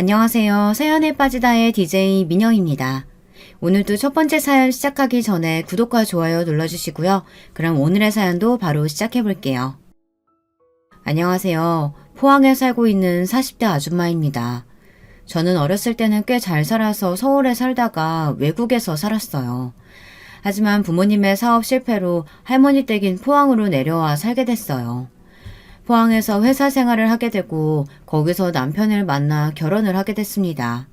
안녕하세요. 사연에 빠지다의 DJ 민영입니다. 오늘도 첫 번째 사연 시작하기 전에 구독과 좋아요 눌러주시고요. 그럼 오늘의 사연도 바로 시작해볼게요. 안녕하세요. 포항에 살고 있는 40대 아줌마입니다. 저는 어렸을 때는 꽤 잘 살아서 서울에 살다가 외국에서 살았어요. 하지만 부모님의 사업 실패로 할머니 댁인 포항으로 내려와 살게 됐어요. 포항에서 회사 생활을 하게 되고 거기서 남편을 만나 결혼을 하게 됐습니다.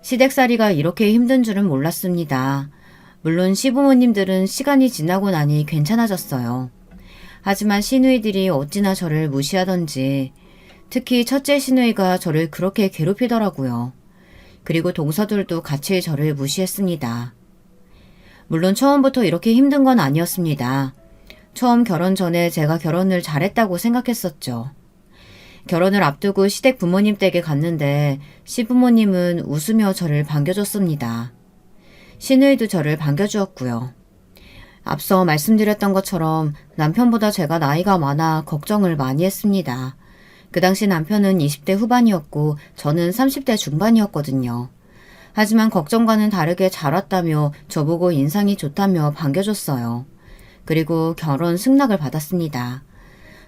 시댁살이가 이렇게 힘든 줄은 몰랐습니다. 물론 시부모님들은 시간이 지나고 나니 괜찮아졌어요. 하지만 시누이들이 어찌나 저를 무시하던지 특히 첫째 시누이가 저를 그렇게 괴롭히더라고요. 그리고 동서들도 같이 저를 무시했습니다. 물론 처음부터 이렇게 힘든 건 아니었습니다. 처음 결혼 전에 제가 결혼을 잘했다고 생각했었죠. 결혼을 앞두고 시댁 부모님 댁에 갔는데 시부모님은 웃으며 저를 반겨줬습니다. 시누이도 저를 반겨주었고요. 앞서 말씀드렸던 것처럼 남편보다 제가 나이가 많아 걱정을 많이 했습니다. 그 당시 남편은 20대 후반이었고 저는 30대 중반이었거든요. 하지만 걱정과는 다르게 잘 왔다며 저보고 인상이 좋다며 반겨줬어요. 그리고 결혼 승낙을 받았습니다.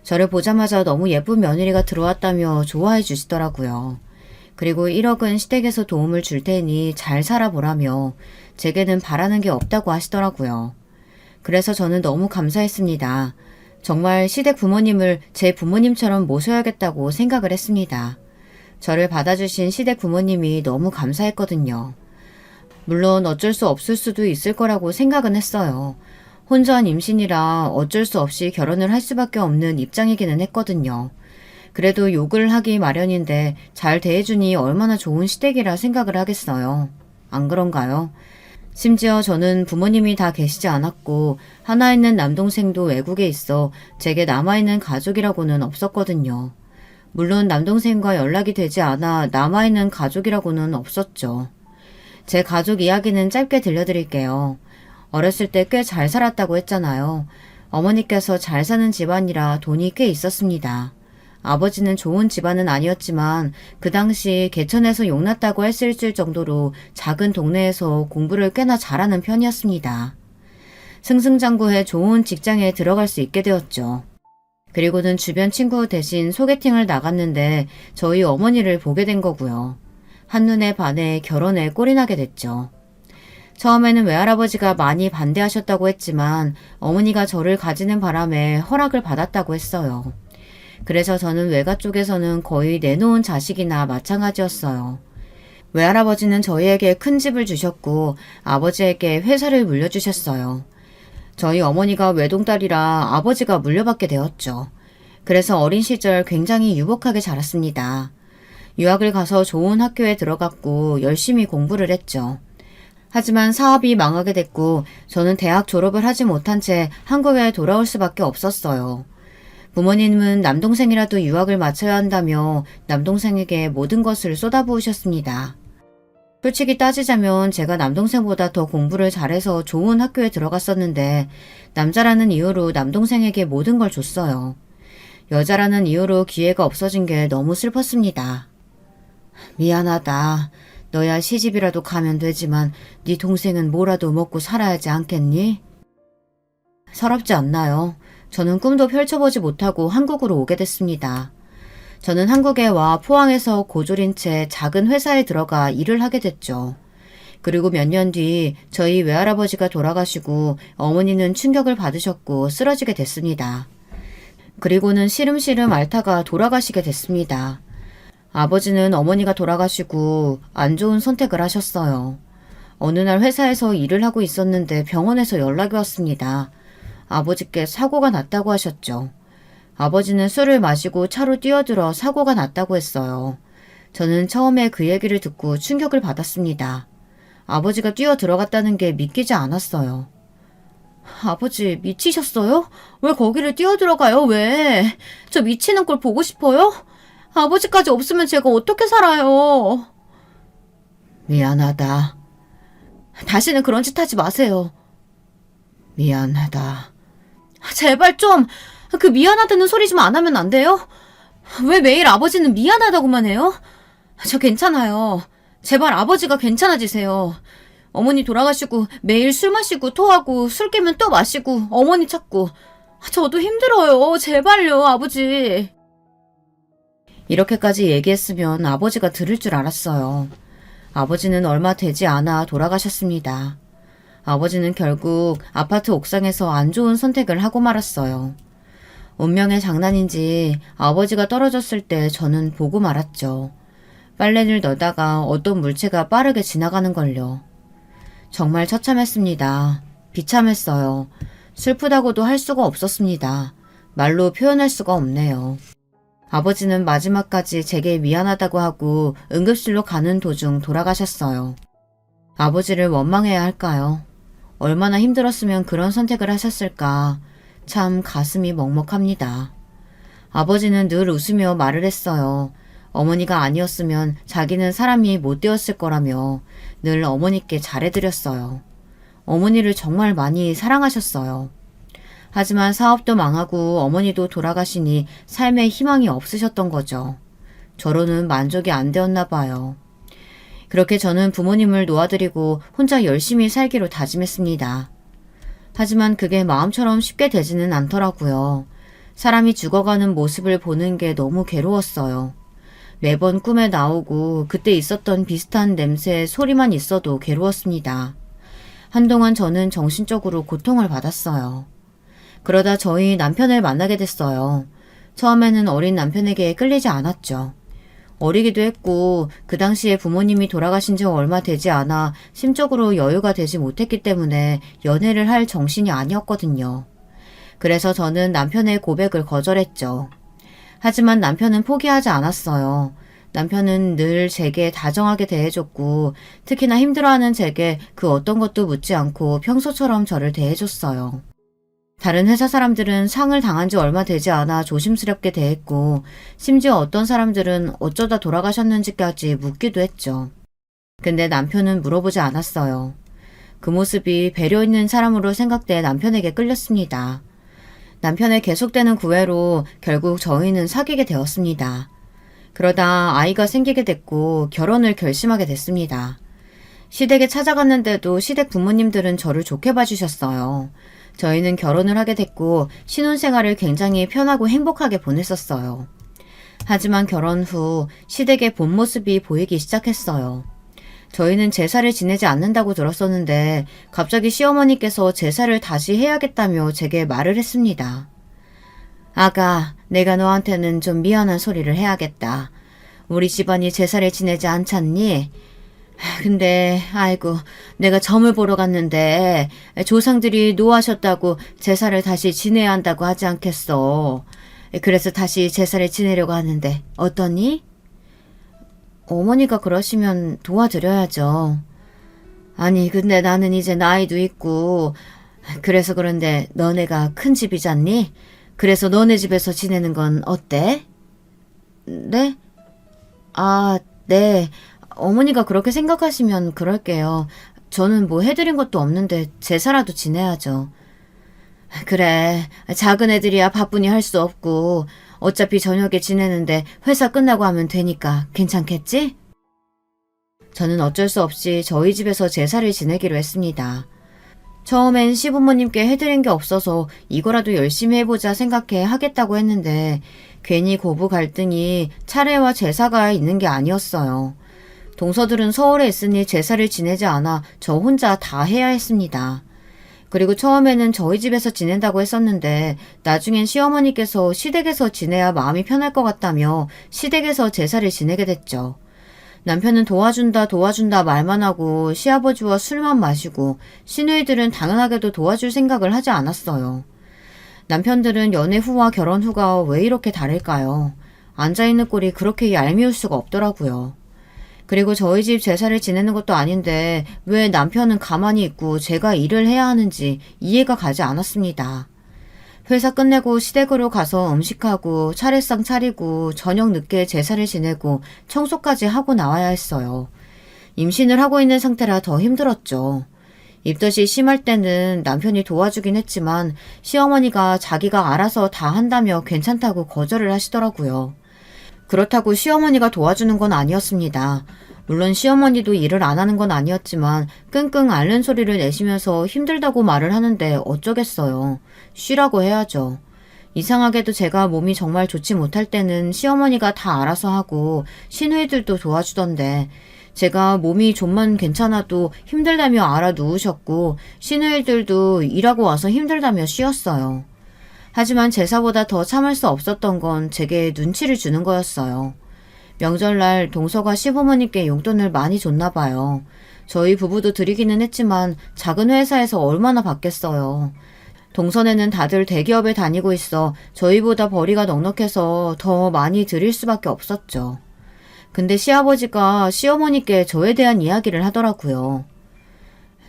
저를 보자마자 너무 예쁜 며느리가 들어왔다며 좋아해 주시더라고요. 그리고 1억은 시댁에서 도움을 줄 테니 잘 살아보라며 제게는 바라는 게 없다고 하시더라고요. 그래서 저는 너무 감사했습니다. 정말 시댁 부모님을 제 부모님처럼 모셔야겠다고 생각을 했습니다. 저를 받아주신 시댁 부모님이 너무 감사했거든요. 물론 어쩔 수 없을 수도 있을 거라고 생각은 했어요. 혼전 임신이라 어쩔 수 없이 결혼을 할 수밖에 없는 입장이기는 했거든요. 그래도 욕을 하기 마련인데 잘 대해주니 얼마나 좋은 시댁이라 생각을 하겠어요. 안 그런가요? 심지어 저는 부모님이 다 계시지 않았고 하나 있는 남동생도 외국에 있어 제게 남아있는 가족이라고는 없었거든요. 물론 남동생과 연락이 되지 않아 남아있는 가족이라고는 없었죠. 제 가족 이야기는 짧게 들려드릴게요. 어렸을 때 꽤 잘 살았다고 했잖아요. 어머니께서 잘 사는 집안이라 돈이 꽤 있었습니다. 아버지는 좋은 집안은 아니었지만 그 당시 개천에서 용났다고 했을 정도로 작은 동네에서 공부를 꽤나 잘하는 편이었습니다. 승승장구해 좋은 직장에 들어갈 수 있게 되었죠. 그리고는 주변 친구 대신 소개팅을 나갔는데 저희 어머니를 보게 된 거고요. 한눈에 반해 결혼에 꼴이 나게 됐죠. 처음에는 외할아버지가 많이 반대하셨다고 했지만 어머니가 저를 가지는 바람에 허락을 받았다고 했어요. 그래서 저는 외가 쪽에서는 거의 내놓은 자식이나 마찬가지였어요. 외할아버지는 저희에게 큰 집을 주셨고 아버지에게 회사를 물려주셨어요. 저희 어머니가 외동딸이라 아버지가 물려받게 되었죠. 그래서 어린 시절 굉장히 유복하게 자랐습니다. 유학을 가서 좋은 학교에 들어갔고 열심히 공부를 했죠. 하지만 사업이 망하게 됐고 저는 대학 졸업을 하지 못한 채 한국에 돌아올 수밖에 없었어요. 부모님은 남동생이라도 유학을 마쳐야 한다며 남동생에게 모든 것을 쏟아부으셨습니다. 솔직히 따지자면 제가 남동생보다 더 공부를 잘해서 좋은 학교에 들어갔었는데 남자라는 이유로 남동생에게 모든 걸 줬어요. 여자라는 이유로 기회가 없어진 게 너무 슬펐습니다. 미안하다. 너야 시집이라도 가면 되지만 네 동생은 뭐라도 먹고 살아야지 않겠니? 서럽지 않나요? 저는 꿈도 펼쳐보지 못하고 한국으로 오게 됐습니다. 저는 한국에 와 포항에서 고졸인 채 작은 회사에 들어가 일을 하게 됐죠. 그리고 몇 년 뒤 저희 외할아버지가 돌아가시고 어머니는 충격을 받으셨고 쓰러지게 됐습니다. 그리고는 시름시름 앓다가 돌아가시게 됐습니다. 아버지는 어머니가 돌아가시고 안 좋은 선택을 하셨어요. 어느 날 회사에서 일을 하고 있었는데 병원에서 연락이 왔습니다. 아버지께 사고가 났다고 하셨죠. 아버지는 술을 마시고 차로 뛰어들어 사고가 났다고 했어요. 저는 처음에 그 얘기를 듣고 충격을 받았습니다. 아버지가 뛰어들어갔다는 게 믿기지 않았어요. 아버지 미치셨어요? 왜 거기를 뛰어들어가요? 왜? 저 미치는 걸 보고 싶어요? 아버지까지 없으면 제가 어떻게 살아요? 미안하다. 다시는 그런 짓 하지 마세요. 미안하다. 제발 좀 그 미안하다는 소리 좀 안 하면 안 돼요? 왜 매일 아버지는 미안하다고만 해요? 저 괜찮아요. 제발 아버지가 괜찮아지세요. 어머니 돌아가시고 매일 술 마시고 토하고 술 깨면 또 마시고 어머니 찾고 저도 힘들어요. 제발요, 아버지. 이렇게까지 얘기했으면 아버지가 들을 줄 알았어요. 아버지는 얼마 되지 않아 돌아가셨습니다. 아버지는 결국 아파트 옥상에서 안 좋은 선택을 하고 말았어요. 운명의 장난인지 아버지가 떨어졌을 때 저는 보고 말았죠. 빨래를 넣다가 어떤 물체가 빠르게 지나가는 걸요. 정말 처참했습니다. 비참했어요. 슬프다고도 할 수가 없었습니다. 말로 표현할 수가 없네요. 아버지는 마지막까지 제게 미안하다고 하고 응급실로 가는 도중 돌아가셨어요. 아버지를 원망해야 할까요? 얼마나 힘들었으면 그런 선택을 하셨을까. 참 가슴이 먹먹합니다. 아버지는 늘 웃으며 말을 했어요. 어머니가 아니었으면 자기는 사람이 못 되었을 거라며 늘 어머니께 잘해드렸어요. 어머니를 정말 많이 사랑하셨어요. 하지만 사업도 망하고 어머니도 돌아가시니 삶에 희망이 없으셨던 거죠. 저로는 만족이 안 되었나 봐요. 그렇게 저는 부모님을 놓아드리고 혼자 열심히 살기로 다짐했습니다. 하지만 그게 마음처럼 쉽게 되지는 않더라고요. 사람이 죽어가는 모습을 보는 게 너무 괴로웠어요. 매번 꿈에 나오고 그때 있었던 비슷한 냄새, 소리만 있어도 괴로웠습니다. 한동안 저는 정신적으로 고통을 받았어요. 그러다 저희 남편을 만나게 됐어요. 처음에는 어린 남편에게 끌리지 않았죠. 어리기도 했고 그 당시에 부모님이 돌아가신 지 얼마 되지 않아 심적으로 여유가 되지 못했기 때문에 연애를 할 정신이 아니었거든요. 그래서 저는 남편의 고백을 거절했죠. 하지만 남편은 포기하지 않았어요. 남편은 늘 제게 다정하게 대해줬고 특히나 힘들어하는 제게 그 어떤 것도 묻지 않고 평소처럼 저를 대해줬어요. 다른 회사 사람들은 상을 당한 지 얼마 되지 않아 조심스럽게 대했고 심지어 어떤 사람들은 어쩌다 돌아가셨는지까지 묻기도 했죠. 근데 남편은 물어보지 않았어요. 그 모습이 배려 있는 사람으로 생각돼 남편에게 끌렸습니다. 남편의 계속되는 구애로 결국 저희는 사귀게 되었습니다. 그러다 아이가 생기게 됐고 결혼을 결심하게 됐습니다. 시댁에 찾아갔는데도 시댁 부모님들은 저를 좋게 봐주셨어요. 저희는 결혼을 하게 됐고 신혼생활을 굉장히 편하고 행복하게 보냈었어요. 하지만 결혼 후 시댁의 본 모습이 보이기 시작했어요. 저희는 제사를 지내지 않는다고 들었었는데 갑자기 시어머니께서 제사를 다시 해야겠다며 제게 말을 했습니다. 아가, 내가 너한테는 좀 미안한 소리를 해야겠다. 우리 집안이 제사를 지내지 않잖니? 근데 아이고 내가 점을 보러 갔는데 조상들이 노하셨다고 제사를 다시 지내야 한다고 하지 않겠어. 그래서 다시 제사를 지내려고 하는데 어떠니? 어머니가 그러시면 도와드려야죠. 아니 근데 나는 이제 나이도 있고 그래서 그런데 너네가 큰 집이잖니? 그래서 너네 집에서 지내는 건 어때? 네? 아, 네. 어머니가 그렇게 생각하시면 그럴게요. 저는 뭐 해드린 것도 없는데 제사라도 지내야죠. 그래, 작은 애들이야 바쁘니 할 수 없고 어차피 저녁에 지내는데 회사 끝나고 하면 되니까 괜찮겠지? 저는 어쩔 수 없이 저희 집에서 제사를 지내기로 했습니다. 처음엔 시부모님께 해드린 게 없어서 이거라도 열심히 해보자 생각해 하겠다고 했는데 괜히 고부 갈등이 차례와 제사가 있는 게 아니었어요. 동서들은 서울에 있으니 제사를 지내지 않아 저 혼자 다 해야 했습니다. 그리고 처음에는 저희 집에서 지낸다고 했었는데 나중엔 시어머니께서 시댁에서 지내야 마음이 편할 것 같다며 시댁에서 제사를 지내게 됐죠. 남편은 도와준다 말만 하고 시아버지와 술만 마시고 시누이들은 당연하게도 도와줄 생각을 하지 않았어요. 남편들은 연애 후와 결혼 후가 왜 이렇게 다를까요? 앉아있는 꼴이 그렇게 얄미울 수가 없더라고요. 그리고 저희 집 제사를 지내는 것도 아닌데 왜 남편은 가만히 있고 제가 일을 해야 하는지 이해가 가지 않았습니다. 회사 끝내고 시댁으로 가서 음식하고 차례상 차리고 저녁 늦게 제사를 지내고 청소까지 하고 나와야 했어요. 임신을 하고 있는 상태라 더 힘들었죠. 입덧이 심할 때는 남편이 도와주긴 했지만 시어머니가 자기가 알아서 다 한다며 괜찮다고 거절을 하시더라고요. 그렇다고 시어머니가 도와주는 건 아니었습니다. 물론 시어머니도 일을 안 하는 건 아니었지만 끙끙 앓는 소리를 내시면서 힘들다고 말을 하는데 어쩌겠어요. 쉬라고 해야죠. 이상하게도 제가 몸이 정말 좋지 못할 때는 시어머니가 다 알아서 하고 시누이들도 도와주던데 제가 몸이 좀만 괜찮아도 힘들다며 알아 누우셨고 시누이들도 일하고 와서 힘들다며 쉬었어요. 하지만 제사보다 더 참을 수 없었던 건 제게 눈치를 주는 거였어요. 명절날 동서가 시부모님께 용돈을 많이 줬나 봐요. 저희 부부도 드리기는 했지만 작은 회사에서 얼마나 받겠어요. 동선에는 다들 대기업에 다니고 있어 저희보다 벌이가 넉넉해서 더 많이 드릴 수밖에 없었죠. 근데 시아버지가 시어머니께 저에 대한 이야기를 하더라고요.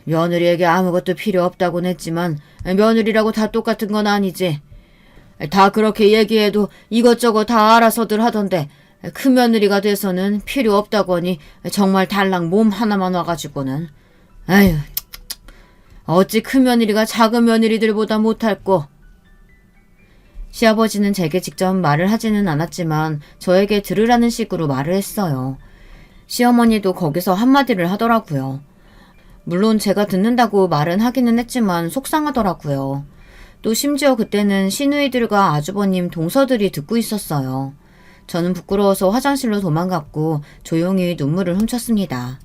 며느리에게 아무것도 필요 없다고는 했지만 며느리라고 다 똑같은 건 아니지. 다 그렇게 얘기해도 이것저것 다 알아서들 하던데 큰 며느리가 돼서는 필요 없다고 하니 정말 달랑 몸 하나만 와가지고는. 아휴, 어찌 큰 며느리가 작은 며느리들보다 못할꼬. 시아버지는 제게 직접 말을 하지는 않았지만 저에게 들으라는 식으로 말을 했어요. 시어머니도 거기서 한마디를 하더라고요. 물론 제가 듣는다고 말은 하기는 했지만 속상하더라고요. 또 심지어 그때는 시누이들과 아주버님 동서들이 듣고 있었어요. 저는 부끄러워서 화장실로 도망갔고 조용히 눈물을 훔쳤습니다.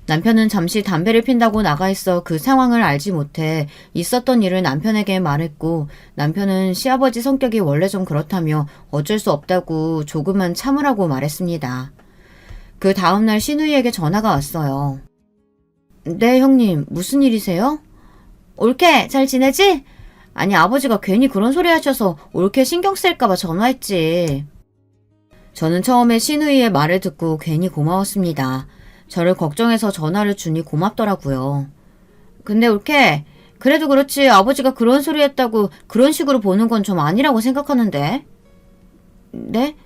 남편은 잠시 담배를 핀다고 나가 있어 그 상황을 알지 못해 있었던 일을 남편에게 말했고 남편은 시아버지 성격이 원래 좀 그렇다며 어쩔 수 없다고 조금만 참으라고 말했습니다. 그 다음날 시누이에게 전화가 왔어요. 네, 형님. 무슨 일이세요? 올케, 잘 지내지? 아니, 아버지가 괜히 그런 소리 하셔서 올케 신경 쓸까봐 전화했지. 저는 처음에 시누이의 말을 듣고 괜히 고마웠습니다. 저를 걱정해서 전화를 주니 고맙더라고요. 근데 올케, 그래도 그렇지 아버지가 그런 소리 했다고 그런 식으로 보는 건 좀 아니라고 생각하는데. 네?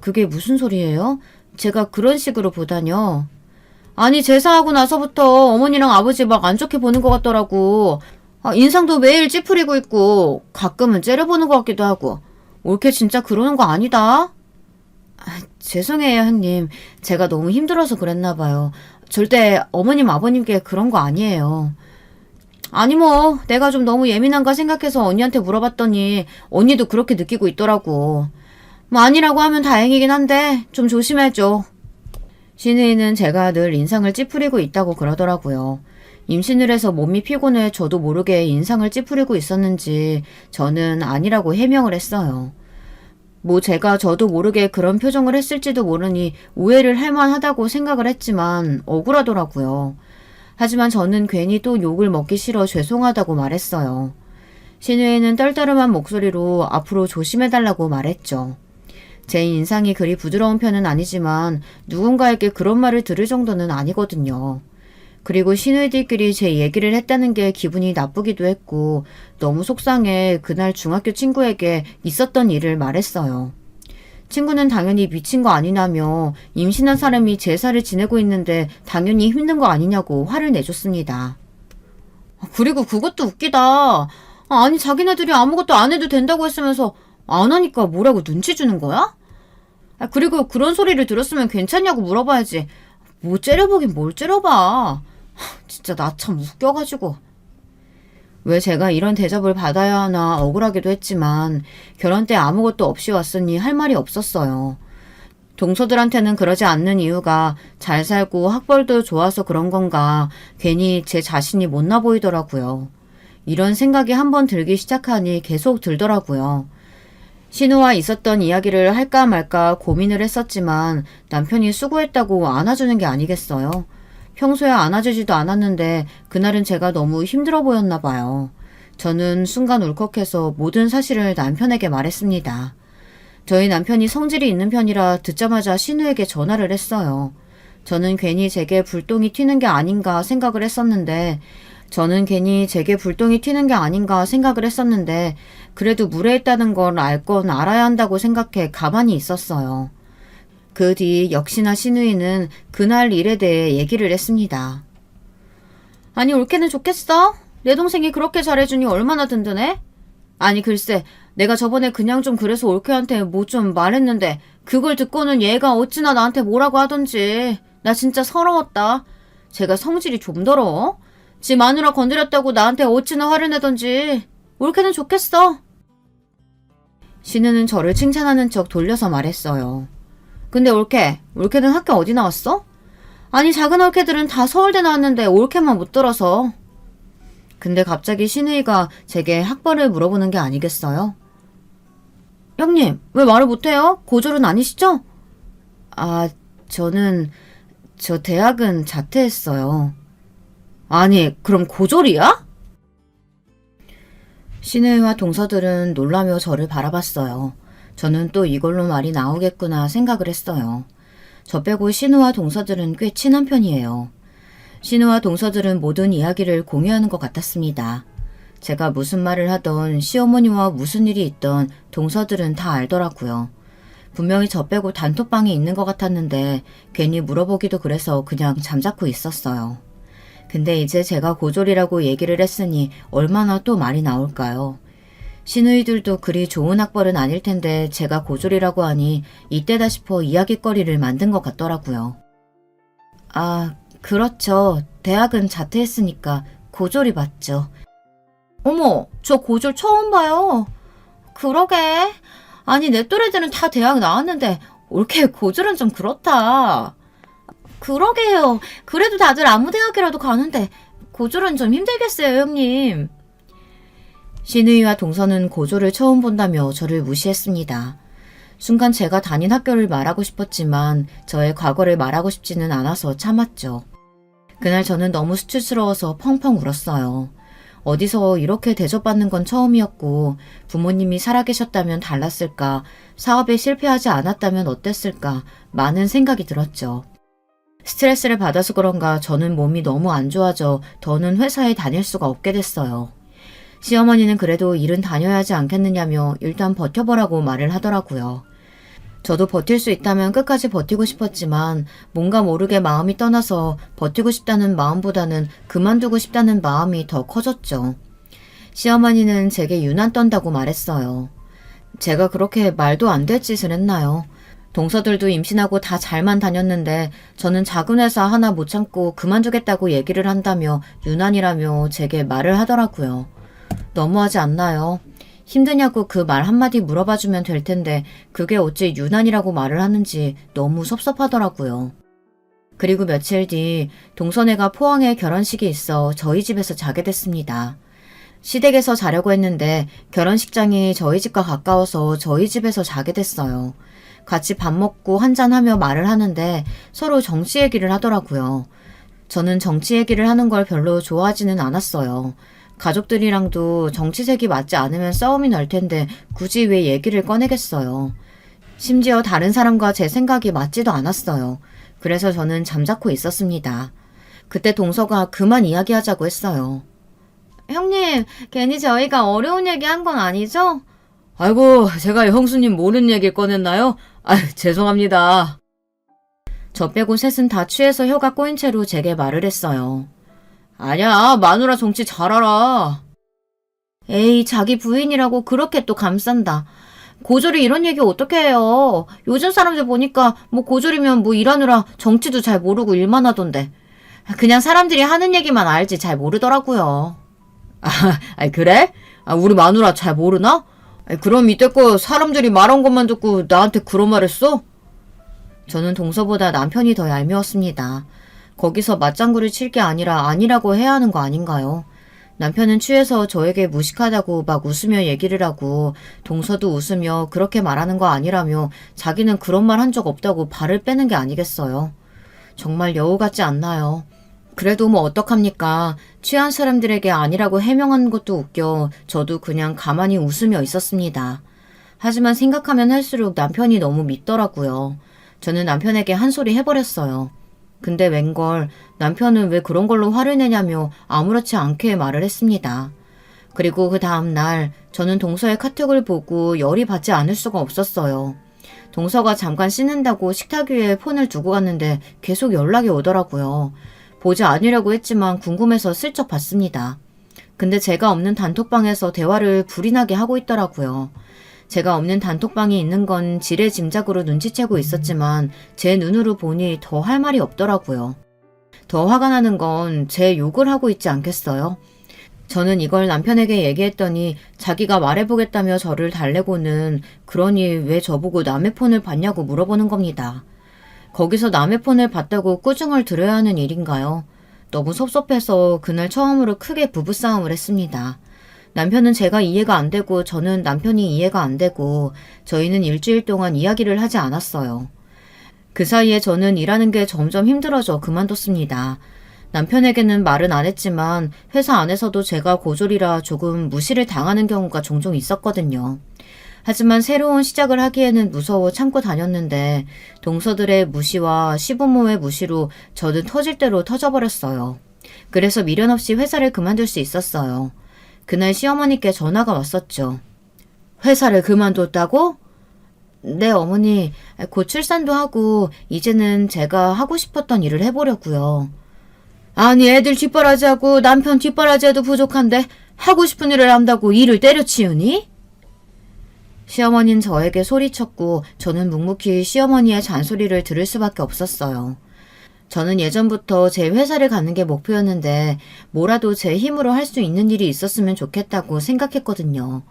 그게 무슨 소리예요? 제가 그런 식으로 보다뇨. 아니, 제사하고 나서부터 어머니랑 아버지 막 안 좋게 보는 것 같더라고. 인상도 매일 찌푸리고 있고 가끔은 째려보는 것 같기도 하고. 올케 진짜 그러는 거 아니다? 죄송해요, 형님. 제가 너무 힘들어서 그랬나 봐요. 절대 어머님, 아버님께 그런 거 아니에요. 아니 뭐 내가 좀 너무 예민한가 생각해서 언니한테 물어봤더니 언니도 그렇게 느끼고 있더라고. 뭐 아니라고 하면 다행이긴 한데 좀 조심해줘. 시누이는 제가 늘 인상을 찌푸리고 있다고 그러더라고요. 임신을 해서 몸이 피곤해 저도 모르게 인상을 찌푸리고 있었는지 저는 아니라고 해명을 했어요. 뭐 제가 저도 모르게 그런 표정을 했을지도 모르니 오해를 할 만하다고 생각을 했지만 억울하더라고요. 하지만 저는 괜히 또 욕을 먹기 싫어 죄송하다고 말했어요. 시누이는 떨떠름한 목소리로 앞으로 조심해달라고 말했죠. 제 인상이 그리 부드러운 편은 아니지만 누군가에게 그런 말을 들을 정도는 아니거든요. 그리고 시누이들끼리 제 얘기를 했다는 게 기분이 나쁘기도 했고 너무 속상해 그날 중학교 친구에게 있었던 일을 말했어요. 친구는 당연히 미친 거 아니냐며 임신한 사람이 제사를 지내고 있는데 당연히 힘든 거 아니냐고 화를 내줬습니다. 그리고 그것도 웃기다. 아니 자기네들이 아무것도 안 해도 된다고 했으면서 안 하니까 뭐라고 눈치 주는 거야? 그리고 그런 소리를 들었으면 괜찮냐고 물어봐야지. 뭐 째려보긴 뭘 째려봐. 진짜 나 참 웃겨가지고. 왜 제가 이런 대접을 받아야 하나 억울하기도 했지만 결혼 때 아무것도 없이 왔으니 할 말이 없었어요. 동서들한테는 그러지 않는 이유가 잘 살고 학벌도 좋아서 그런 건가 괜히 제 자신이 못나 보이더라고요. 이런 생각이 한번 들기 시작하니 계속 들더라고요. 신우와 있었던 이야기를 할까 말까 고민을 했었지만 남편이 수고했다고 안아주는 게 아니겠어요. 평소에 안아주지도 않았는데 그날은 제가 너무 힘들어 보였나 봐요. 저는 순간 울컥해서 모든 사실을 남편에게 말했습니다. 저희 남편이 성질이 있는 편이라 듣자마자 신우에게 전화를 했어요. 저는 괜히 제게 불똥이 튀는 게 아닌가 생각을 했었는데 그래도 무례했다는 걸 알 건 알아야 한다고 생각해 가만히 있었어요. 그 뒤 역시나 시누이는 그날 일에 대해 얘기를 했습니다. 아니 올케는 좋겠어? 내 동생이 그렇게 잘해주니 얼마나 든든해? 아니 글쎄 내가 저번에 그냥 좀 그래서 올케한테 뭐 좀 말했는데 그걸 듣고는 얘가 어찌나 나한테 뭐라고 하던지 나 진짜 서러웠다. 제가 성질이 좀 더러워? 지 마누라 건드렸다고 나한테 어찌나 화를 내던지. 올케는 좋겠어. 신우는 저를 칭찬하는 척 돌려서 말했어요. 근데 올케는 학교 어디 나왔어? 아니 작은 올케들은 다 서울대 나왔는데 올케만 못 들어서. 근데 갑자기 신우이가 제게 학벌을 물어보는 게 아니겠어요? 형님, 왜 말을 못해요? 고졸은 아니시죠? 아, 저 대학은 자퇴했어요. 아니, 그럼 고졸이야? 신우이와 동서들은 놀라며 저를 바라봤어요. 저는 또 이걸로 말이 나오겠구나 생각을 했어요. 저 빼고 신우와 동서들은 꽤 친한 편이에요. 신우와 동서들은 모든 이야기를 공유하는 것 같았습니다. 제가 무슨 말을 하던 시어머니와 무슨 일이 있던 동서들은 다 알더라고요. 분명히 저 빼고 단톡방에 있는 것 같았는데 괜히 물어보기도 그래서 그냥 잠자코 있었어요. 근데 이제 제가 고졸이라고 얘기를 했으니 얼마나 또 말이 나올까요? 시누이들도 그리 좋은 학벌은 아닐 텐데 제가 고졸이라고 하니 이때다 싶어 이야깃거리를 만든 것 같더라고요. 아, 그렇죠. 대학은 자퇴했으니까 고졸이 맞죠. 어머, 저 고졸 처음 봐요. 그러게. 아니, 내 또래들은 다 대학 나왔는데 올케 고졸은 좀 그렇다. 그러게요. 그래도 다들 아무 대학이라도 가는데 고졸은 좀 힘들겠어요, 형님. 신우이와 동서는 고졸을 처음 본다며 저를 무시했습니다. 순간 제가 다닌 학교를 말하고 싶었지만 저의 과거를 말하고 싶지는 않아서 참았죠. 그날 저는 너무 수치스러워서 펑펑 울었어요. 어디서 이렇게 대접받는 건 처음이었고 부모님이 살아계셨다면 달랐을까, 사업에 실패하지 않았다면 어땠을까 많은 생각이 들었죠. 스트레스를 받아서 그런가 저는 몸이 너무 안 좋아져 더는 회사에 다닐 수가 없게 됐어요. 시어머니는 그래도 일은 다녀야 하지 않겠느냐며 일단 버텨보라고 말을 하더라고요. 저도 버틸 수 있다면 끝까지 버티고 싶었지만 뭔가 모르게 마음이 떠나서 버티고 싶다는 마음보다는 그만두고 싶다는 마음이 더 커졌죠. 시어머니는 제게 유난 떤다고 말했어요. 제가 그렇게 말도 안 될 짓을 했나요? 동서들도 임신하고 다 잘만 다녔는데 저는 작은 회사 하나 못 참고 그만두겠다고 얘기를 한다며 유난이라며 제게 말을 하더라고요. 너무하지 않나요? 힘드냐고 그 말 한마디 물어봐주면 될 텐데 그게 어찌 유난이라고 말을 하는지 너무 섭섭하더라고요. 그리고 며칠 뒤 동서네가 포항에 결혼식이 있어 저희 집에서 자게 됐습니다. 시댁에서 자려고 했는데 결혼식장이 저희 집과 가까워서 저희 집에서 자게 됐어요. 같이 밥 먹고 한잔하며 말을 하는데 서로 정치 얘기를 하더라고요. 저는 정치 얘기를 하는 걸 별로 좋아하지는 않았어요. 가족들이랑도 정치색이 맞지 않으면 싸움이 날 텐데 굳이 왜 얘기를 꺼내겠어요. 심지어 다른 사람과 제 생각이 맞지도 않았어요. 그래서 저는 잠자코 있었습니다. 그때 동서가 그만 이야기하자고 했어요. 형님, 괜히 저희가 어려운 얘기 한 건 아니죠? 아이고, 제가 형수님 모르는 얘기를 꺼냈나요? 죄송합니다. 저 빼고 셋은 다 취해서 혀가 꼬인 채로 제게 말을 했어요. 아니야, 마누라 정치 잘 알아. 에이, 자기 부인이라고 그렇게 또 감싼다. 고졸이 이런 얘기 어떻게 해요. 요즘 사람들 보니까 뭐 고졸이면 뭐 일하느라 정치도 잘 모르고 일만 하던데. 그냥 사람들이 하는 얘기만 알지 잘 모르더라고요. 그래? 우리 마누라 잘 모르나? 그럼 이때껏 사람들이 말한 것만 듣고 나한테 그런 말 했어? 저는 동서보다 남편이 더 얄미웠습니다. 거기서 맞장구를 칠 게 아니라 아니라고 해야 하는 거 아닌가요? 남편은 취해서 저에게 무식하다고 막 웃으며 얘기를 하고 동서도 웃으며 그렇게 말하는 거 아니라며 자기는 그런 말 한 적 없다고 발을 빼는 게 아니겠어요. 정말 여우 같지 않나요? 그래도 뭐 어떡합니까? 취한 사람들에게 아니라고 해명한 것도 웃겨 저도 그냥 가만히 웃으며 있었습니다. 하지만 생각하면 할수록 남편이 너무 밉더라고요. 저는 남편에게 한 소리 해버렸어요. 근데 웬걸 남편은 왜 그런 걸로 화를 내냐며 아무렇지 않게 말을 했습니다. 그리고 그 다음 날 저는 동서의 카톡을 보고 열이 받지 않을 수가 없었어요. 동서가 잠깐 씻는다고 식탁 위에 폰을 두고 갔는데 계속 연락이 오더라고요. 보지 않으려고 했지만 궁금해서 슬쩍 봤습니다. 근데 제가 없는 단톡방에서 대화를 불이 나게 하고 있더라고요. 제가 없는 단톡방이 있는 건 지레 짐작으로 눈치채고 있었지만 제 눈으로 보니 더 할 말이 없더라고요. 더 화가 나는 건 제 욕을 하고 있지 않겠어요? 저는 이걸 남편에게 얘기했더니 자기가 말해보겠다며 저를 달래고는 그러니 왜 저보고 남의 폰을 봤냐고 물어보는 겁니다. 거기서 남의 폰을 봤다고 꾸중을 들어야 하는 일인가요? 너무 섭섭해서 그날 처음으로 크게 부부싸움을 했습니다. 남편은 제가 이해가 안 되고 저는 남편이 이해가 안 되고 저희는 일주일 동안 이야기를 하지 않았어요. 그 사이에 저는 일하는 게 점점 힘들어져 그만뒀습니다. 남편에게는 말은 안 했지만 회사 안에서도 제가 고졸이라 조금 무시를 당하는 경우가 종종 있었거든요. 하지만 새로운 시작을 하기에는 무서워 참고 다녔는데 동서들의 무시와 시부모의 무시로 저는 터질 대로 터져버렸어요. 그래서 미련 없이 회사를 그만둘 수 있었어요. 그날 시어머니께 전화가 왔었죠. 회사를 그만뒀다고? 네, 어머니. 곧 출산도 하고 이제는 제가 하고 싶었던 일을 해보려고요. 아니, 애들 뒷바라지하고 남편 뒷바라지해도 부족한데 하고 싶은 일을 한다고 일을 때려치우니? 시어머니는 저에게 소리쳤고 저는 묵묵히 시어머니의 잔소리를 들을 수밖에 없었어요. 저는 예전부터 제 회사를 가는 게 목표였는데 뭐라도 제 힘으로 할 수 있는 일이 있었으면 좋겠다고 생각했거든요.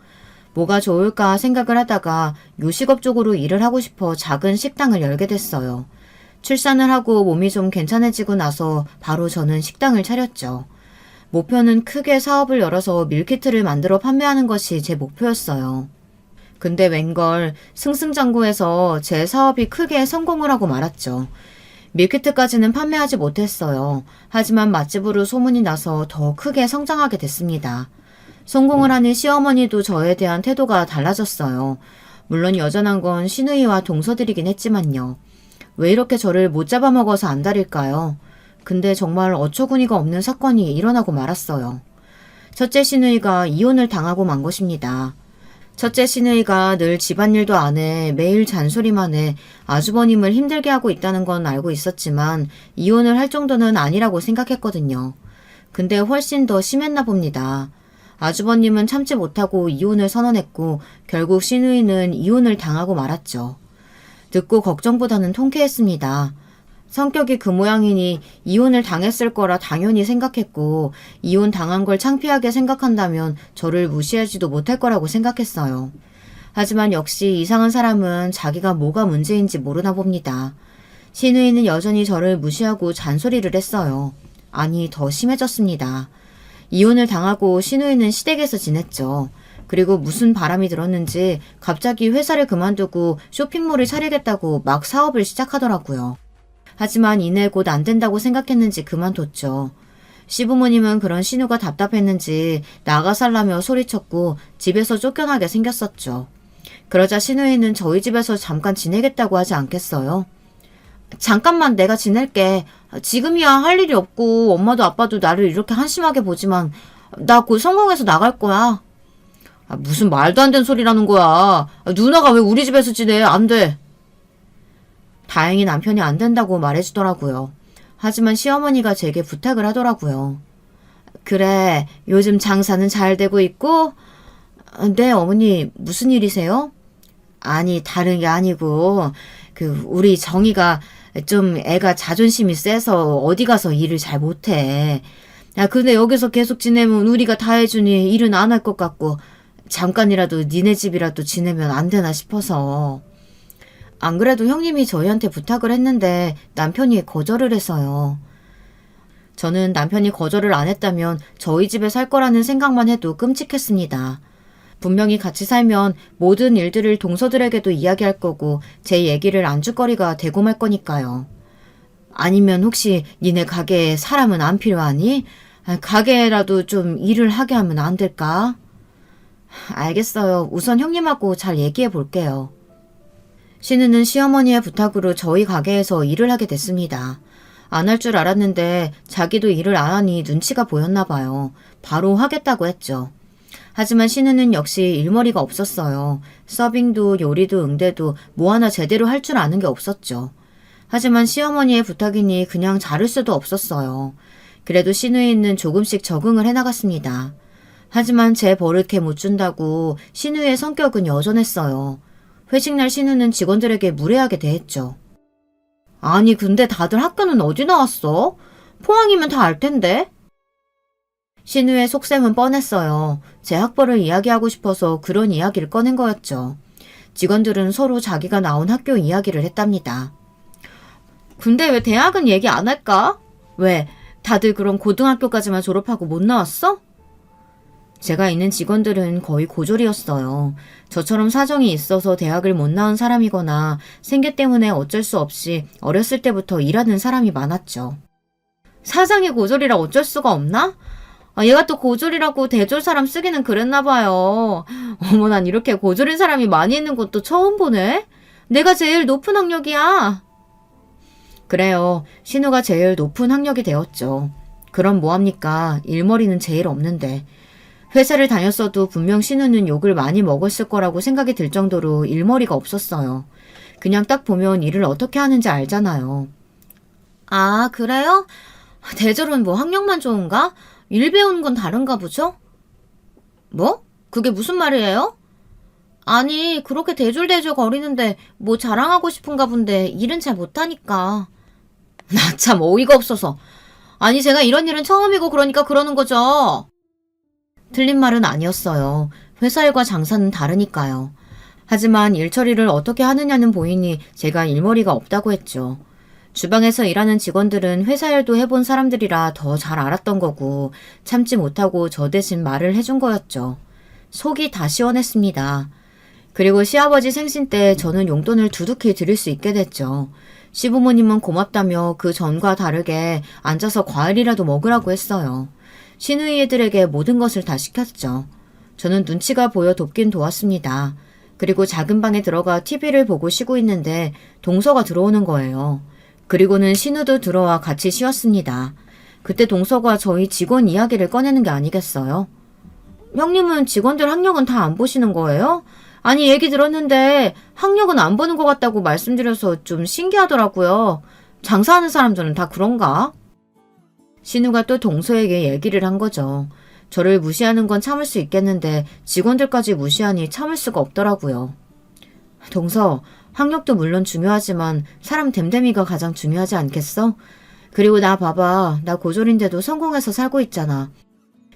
뭐가 좋을까 생각을 하다가 요식업 쪽으로 일을 하고 싶어 작은 식당을 열게 됐어요. 출산을 하고 몸이 좀 괜찮아지고 나서 바로 저는 식당을 차렸죠. 목표는 크게 사업을 열어서 밀키트를 만들어 판매하는 것이 제 목표였어요. 근데 웬걸 승승장구해서 제 사업이 크게 성공을 하고 말았죠. 밀키트까지는 판매하지 못했어요. 하지만 맛집으로 소문이 나서 더 크게 성장하게 됐습니다. 성공을 하니 시어머니도 저에 대한 태도가 달라졌어요. 물론 여전한 건 시누이와 동서들이긴 했지만요. 왜 이렇게 저를 못 잡아먹어서 안달일까요? 근데 정말 어처구니가 없는 사건이 일어나고 말았어요. 첫째 시누이가 이혼을 당하고 만 것입니다. 첫째 시누이가 늘 집안일도 안 해 매일 잔소리만 해 아주버님을 힘들게 하고 있다는 건 알고 있었지만 이혼을 할 정도는 아니라고 생각했거든요. 근데 훨씬 더 심했나 봅니다. 아주버님은 참지 못하고 이혼을 선언했고 결국 시누이는 이혼을 당하고 말았죠. 듣고 걱정보다는 통쾌했습니다. 성격이 그 모양이니 이혼을 당했을 거라 당연히 생각했고 이혼 당한 걸 창피하게 생각한다면 저를 무시하지도 못할 거라고 생각했어요. 하지만 역시 이상한 사람은 자기가 뭐가 문제인지 모르나 봅니다. 시누이는 여전히 저를 무시하고 잔소리를 했어요. 아니, 더 심해졌습니다. 이혼을 당하고 시누이는 시댁에서 지냈죠. 그리고 무슨 바람이 들었는지 갑자기 회사를 그만두고 쇼핑몰을 차리겠다고 막 사업을 시작하더라고요. 하지만 이내 곧 안 된다고 생각했는지 그만뒀죠. 시부모님은 그런 신우가 답답했는지 나가 살라며 소리쳤고 집에서 쫓겨나게 생겼었죠. 그러자 시누이는 저희 집에서 잠깐 지내겠다고 하지 않겠어요? 잠깐만 내가 지낼게. 지금이야 할 일이 없고 엄마도 아빠도 나를 이렇게 한심하게 보지만 나 곧 성공해서 나갈 거야. 무슨 말도 안 되는 소리라는 거야. 누나가 왜 우리 집에서 지내? 안 돼. 다행히 남편이 안 된다고 말해주더라고요. 하지만 시어머니가 제게 부탁을 하더라고요. 그래, 요즘 장사는 잘 되고 있고? 네, 어머니, 무슨 일이세요? 아니, 다른 게 아니고, 우리 정이가 좀 애가 자존심이 세서 어디 가서 일을 잘 못해. 야, 근데 여기서 계속 지내면 우리가 다 해주니 일은 안 할 것 같고, 잠깐이라도 니네 집이라도 지내면 안 되나 싶어서. 안 그래도 형님이 저희한테 부탁을 했는데 남편이 거절을 해서요. 저는 남편이 거절을 안 했다면 저희 집에 살 거라는 생각만 해도 끔찍했습니다. 분명히 같이 살면 모든 일들을 동서들에게도 이야기할 거고 제 얘기를 안주거리가 되고 말 거니까요. 아니면 혹시 니네 가게에 사람은 안 필요하니? 가게라도 좀 일을 하게 하면 안 될까? 알겠어요. 우선 형님하고 잘 얘기해 볼게요. 신우는 시어머니의 부탁으로 저희 가게에서 일을 하게 됐습니다. 안 할 줄 알았는데 자기도 일을 안 하니 눈치가 보였나 봐요. 바로 하겠다고 했죠. 하지만 신우는 역시 일머리가 없었어요. 서빙도 요리도 응대도 뭐 하나 제대로 할 줄 아는 게 없었죠. 하지만 시어머니의 부탁이니 그냥 자를 수도 없었어요. 그래도 신우이는 조금씩 적응을 해나갔습니다. 하지만 제 버릇해 못 준다고 신우의 성격은 여전했어요. 회식날 신우는 직원들에게 무례하게 대했죠. 아니 근데 다들 학교는 어디 나왔어? 포항이면 다 알 텐데. 신우의 속셈은 뻔했어요. 제 학벌을 이야기하고 싶어서 그런 이야기를 꺼낸 거였죠. 직원들은 서로 자기가 나온 학교 이야기를 했답니다. 근데 왜 대학은 얘기 안 할까? 왜? 다들 그럼 고등학교까지만 졸업하고 못 나왔어? 제가 있는 직원들은 거의 고졸이었어요. 저처럼 사정이 있어서 대학을 못 나온 사람이거나 생계 때문에 어쩔 수 없이 어렸을 때부터 일하는 사람이 많았죠. 사장이 고졸이라 어쩔 수가 없나? 얘가 또 고졸이라고 대졸 사람 쓰기는 그랬나 봐요. 어머, 난 이렇게 고졸인 사람이 많이 있는 곳도 처음 보네. 내가 제일 높은 학력이야. 그래요. 신우가 제일 높은 학력이 되었죠. 그럼 뭐합니까? 일머리는 제일 없는데. 회사를 다녔어도 분명 신우는 욕을 많이 먹었을 거라고 생각이 들 정도로 일머리가 없었어요. 그냥 딱 보면 일을 어떻게 하는지 알잖아요. 아, 그래요? 대졸은 뭐 학력만 좋은가? 일 배우는 건 다른가 보죠? 뭐? 그게 무슨 말이에요? 아니, 그렇게 대졸대졸 거리는데 뭐 자랑하고 싶은가 본데 일은 잘 못하니까. 나 참 어이가 없어서. 아니, 제가 이런 일은 처음이고 그러니까 그러는 거죠. 틀린 말은 아니었어요. 회사 일과 장사는 다르니까요. 하지만 일 처리를 어떻게 하느냐는 보이니 제가 일머리가 없다고 했죠. 주방에서 일하는 직원들은 회사 일도 해본 사람들이라 더 잘 알았던 거고 참지 못하고 저 대신 말을 해준 거였죠. 속이 다 시원했습니다. 그리고 시아버지 생신 때 저는 용돈을 두둑히 드릴 수 있게 됐죠. 시부모님은 고맙다며 그 전과 다르게 앉아서 과일이라도 먹으라고 했어요. 시누이 애들에게 모든 것을 다 시켰죠. 저는 눈치가 보여 돕긴 도왔습니다. 그리고 작은 방에 들어가 TV를 보고 쉬고 있는데 동서가 들어오는 거예요. 그리고는 신우도 들어와 같이 쉬었습니다. 그때 동서가 저희 직원 이야기를 꺼내는 게 아니겠어요? 형님은 직원들 학력은 다 안 보시는 거예요? 아니 얘기 들었는데 학력은 안 보는 것 같다고 말씀드려서 좀 신기하더라고요. 장사하는 사람들은 다 그런가? 신우가 또 동서에게 얘기를 한 거죠. 저를 무시하는 건 참을 수 있겠는데 직원들까지 무시하니 참을 수가 없더라고요. 동서, 학력도 물론 중요하지만 사람 됨됨이가 가장 중요하지 않겠어? 그리고 나 봐봐. 나 고졸인데도 성공해서 살고 있잖아.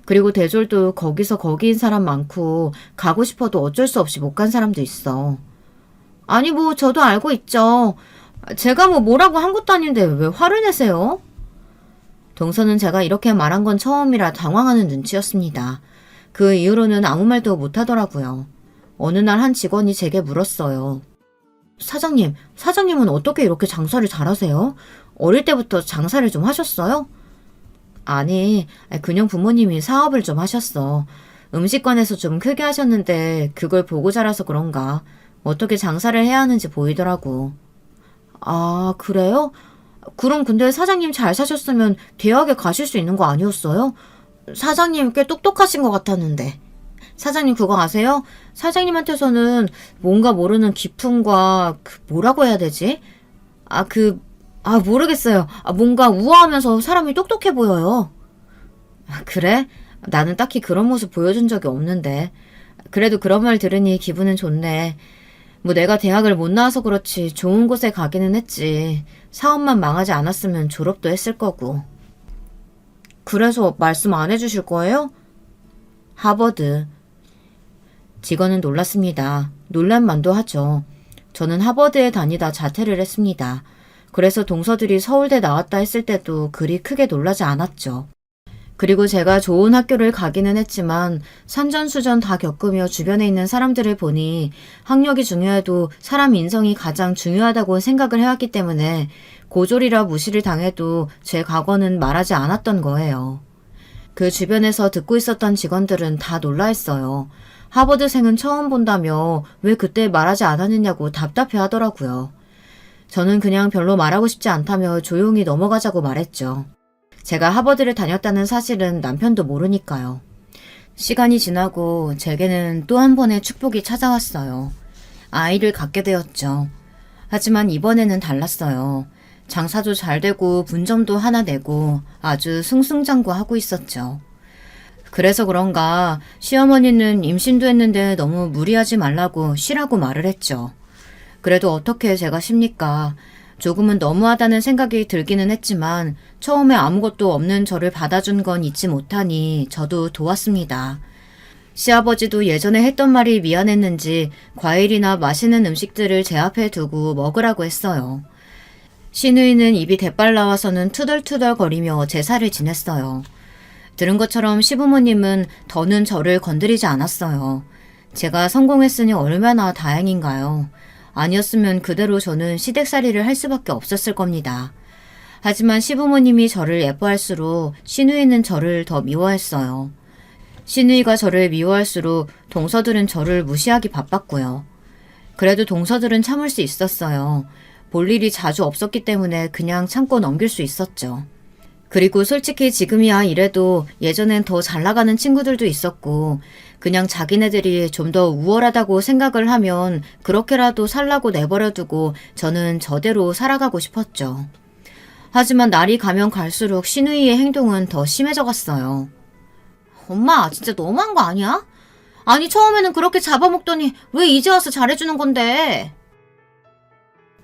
그리고 대졸도 거기서 거기인 사람 많고 가고 싶어도 어쩔 수 없이 못 간 사람도 있어. 아니 뭐 저도 알고 있죠. 제가 뭐 뭐라고 한 것도 아닌데 왜 화를 내세요? 동서는 제가 이렇게 말한 건 처음이라 당황하는 눈치였습니다. 그 이후로는 아무 말도 못하더라고요. 어느 날 한 직원이 제게 물었어요. 사장님은 어떻게 이렇게 장사를 잘하세요? 어릴 때부터 장사를 좀 하셨어요? 아니, 그냥 부모님이 사업을 좀 하셨어. 음식관에서 좀 크게 하셨는데 그걸 보고 자라서 그런가. 어떻게 장사를 해야 하는지 보이더라고. 아, 그래요? 그럼 근데 사장님 잘 사셨으면 대학에 가실 수 있는 거 아니었어요? 사장님 꽤 똑똑하신 것 같았는데. 사장님 그거 아세요? 사장님한테서는 뭔가 모르는 기품과 뭐라고 해야 되지? 모르겠어요. 뭔가 우아하면서 사람이 똑똑해 보여요. 그래? 나는 딱히 그런 모습 보여준 적이 없는데. 그래도 그런 말 들으니 기분은 좋네. 뭐 내가 대학을 못 나와서 그렇지 좋은 곳에 가기는 했지. 사업만 망하지 않았으면 졸업도 했을 거고. 그래서 말씀 안 해주실 거예요? 하버드. 직원은 놀랐습니다. 놀랄만도 하죠. 저는 하버드에 다니다 자퇴를 했습니다. 그래서 동서들이 서울대 나왔다 했을 때도 그리 크게 놀라지 않았죠. 그리고 제가 좋은 학교를 가기는 했지만 산전수전 다 겪으며 주변에 있는 사람들을 보니 학력이 중요해도 사람 인성이 가장 중요하다고 생각을 해왔기 때문에 고졸이라 무시를 당해도 제 과거는 말하지 않았던 거예요. 그 주변에서 듣고 있었던 직원들은 다 놀라했어요. 하버드생은 처음 본다며 왜 그때 말하지 않았느냐고 답답해 하더라고요. 저는 그냥 별로 말하고 싶지 않다며 조용히 넘어가자고 말했죠. 제가 하버드를 다녔다는 사실은 남편도 모르니까요. 시간이 지나고 제게는 또 한 번의 축복이 찾아왔어요. 아이를 갖게 되었죠. 하지만 이번에는 달랐어요. 장사도 잘 되고 분점도 하나 내고 아주 승승장구하고 있었죠. 그래서 그런가 시어머니는 임신도 했는데 너무 무리하지 말라고 쉬라고 말을 했죠. 그래도 어떻게 제가 쉽니까? 조금은 너무하다는 생각이 들기는 했지만 처음에 아무것도 없는 저를 받아준 건 잊지 못하니 저도 도왔습니다. 시아버지도 예전에 했던 말이 미안했는지 과일이나 맛있는 음식들을 제 앞에 두고 먹으라고 했어요. 시누이는 입이 대빨 나와서는 투덜투덜 거리며 제사를 지냈어요. 들은 것처럼 시부모님은 더는 저를 건드리지 않았어요. 제가 성공했으니 얼마나 다행인가요. 아니었으면 그대로 저는 시댁살이를 할 수밖에 없었을 겁니다. 하지만 시부모님이 저를 예뻐할수록 시누이는 저를 더 미워했어요. 시누이가 저를 미워할수록 동서들은 저를 무시하기 바빴고요. 그래도 동서들은 참을 수 있었어요. 볼 일이 자주 없었기 때문에 그냥 참고 넘길 수 있었죠. 그리고 솔직히 지금이야 이래도 예전엔 더 잘 나가는 친구들도 있었고 그냥 자기네들이 좀 더 우월하다고 생각을 하면 그렇게라도 살라고 내버려두고 저는 저대로 살아가고 싶었죠. 하지만 날이 가면 갈수록 시누이의 행동은 더 심해져 갔어요. 엄마 진짜 너무한 거 아니야? 아니 처음에는 그렇게 잡아먹더니 왜 이제 와서 잘해주는 건데?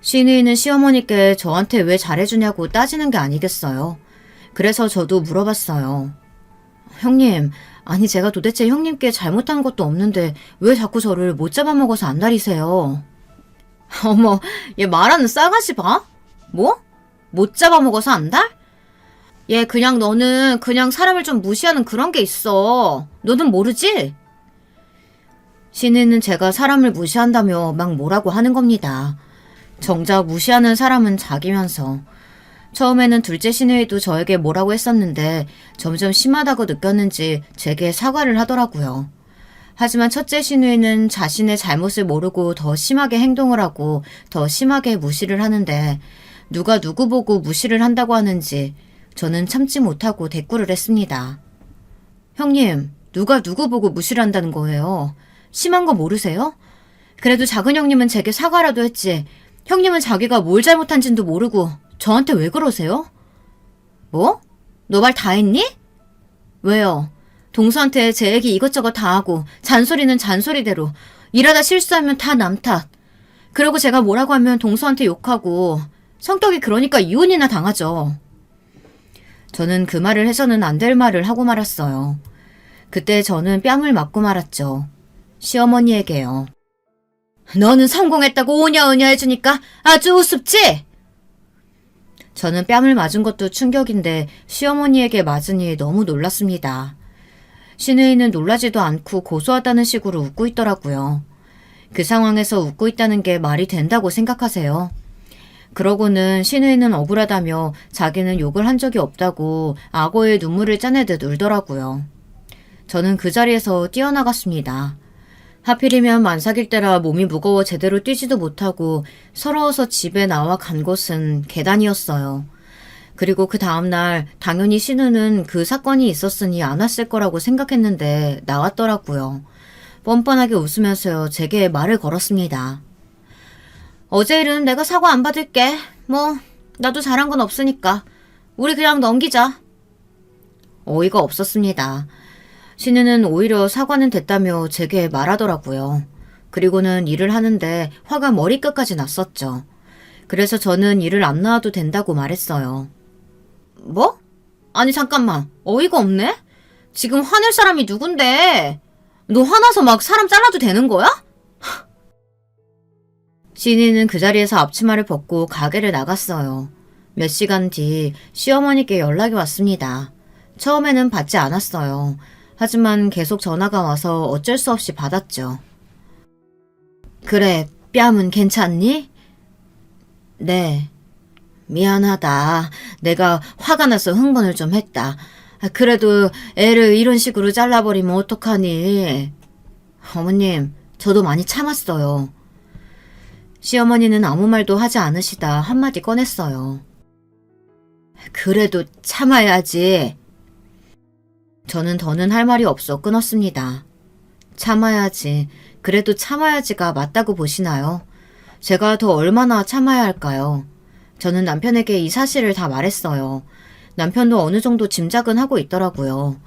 시누이는 시어머니께 저한테 왜 잘해주냐고 따지는 게 아니겠어요. 그래서 저도 물어봤어요. 형님, 아니 제가 도대체 형님께 잘못한 것도 없는데 왜 자꾸 저를 못 잡아먹어서 안달이세요? 어머, 얘 말하는 싸가지 봐? 뭐? 못 잡아먹어서 안달? 얘 그냥 너는 그냥 사람을 좀 무시하는 그런 게 있어. 너는 모르지? 시누이는 제가 사람을 무시한다며 막 뭐라고 하는 겁니다. 정작 무시하는 사람은 자기면서. 처음에는 둘째 시누이도 저에게 뭐라고 했었는데 점점 심하다고 느꼈는지 제게 사과를 하더라고요. 하지만 첫째 시누이는 자신의 잘못을 모르고 더 심하게 행동을 하고 더 심하게 무시를 하는데 누가 누구 보고 무시를 한다고 하는지 저는 참지 못하고 대꾸를 했습니다. 형님, 누가 누구 보고 무시를 한다는 거예요? 심한 거 모르세요? 그래도 작은 형님은 제게 사과라도 했지. 형님은 자기가 뭘 잘못한지도 모르고 저한테 왜 그러세요? 뭐? 너 말 다 했니? 왜요? 동서한테 제 얘기 이것저것 다 하고 잔소리는 잔소리대로 일하다 실수하면 다 남 탓. 그리고 제가 뭐라고 하면 동서한테 욕하고 성격이 그러니까 이혼이나 당하죠. 저는 그 말을 해서는 안 될 말을 하고 말았어요. 그때 저는 뺨을 맞고 말았죠. 시어머니에게요. 너는 성공했다고 오냐오냐 해주니까 아주 우습지? 저는 뺨을 맞은 것도 충격인데 시어머니에게 맞으니 너무 놀랐습니다. 시누이는 놀라지도 않고 고소하다는 식으로 웃고 있더라고요. 그 상황에서 웃고 있다는 게 말이 된다고 생각하세요? 그러고는 시누이는 억울하다며 자기는 욕을 한 적이 없다고 악어의 눈물을 짜내듯 울더라고요. 저는 그 자리에서 뛰어나갔습니다. 하필이면 만삭일 때라 몸이 무거워 제대로 뛰지도 못하고 서러워서 집에 나와 간 곳은 계단이었어요. 그리고 그 다음날 당연히 신우는 그 사건이 있었으니 안 왔을 거라고 생각했는데 나왔더라고요. 뻔뻔하게 웃으면서요 제게 말을 걸었습니다. 어제 일은 내가 사과 안 받을게. 뭐 나도 잘한 건 없으니까 우리 그냥 넘기자. 어이가 없었습니다. 신우는 오히려 사과는 됐다며 제게 말하더라고요. 그리고는 일을 하는데 화가 머리끝까지 났었죠. 그래서 저는 일을 안 나와도 된다고 말했어요. 뭐? 아니 잠깐만, 어이가 없네? 지금 화낼 사람이 누군데? 너 화나서 막 사람 잘라도 되는 거야? 신이는 그 자리에서 앞치마를 벗고 가게를 나갔어요. 몇 시간 뒤 시어머니께 연락이 왔습니다. 처음에는 받지 않았어요. 하지만 계속 전화가 와서 어쩔 수 없이 받았죠. 그래, 뺨은 괜찮니? 네. 미안하다. 내가 화가 나서 흥분을 좀 했다. 그래도 애를 이런 식으로 잘라버리면 어떡하니? 어머님, 저도 많이 참았어요. 시어머니는 아무 말도 하지 않으시다 한마디 꺼냈어요. 그래도 참아야지. 저는 더는 할 말이 없어 끊었습니다. 참아야지. 그래도 참아야지가 맞다고 보시나요? 제가 더 얼마나 참아야 할까요? 저는 남편에게 이 사실을 다 말했어요. 남편도 어느 정도 짐작은 하고 있더라고요.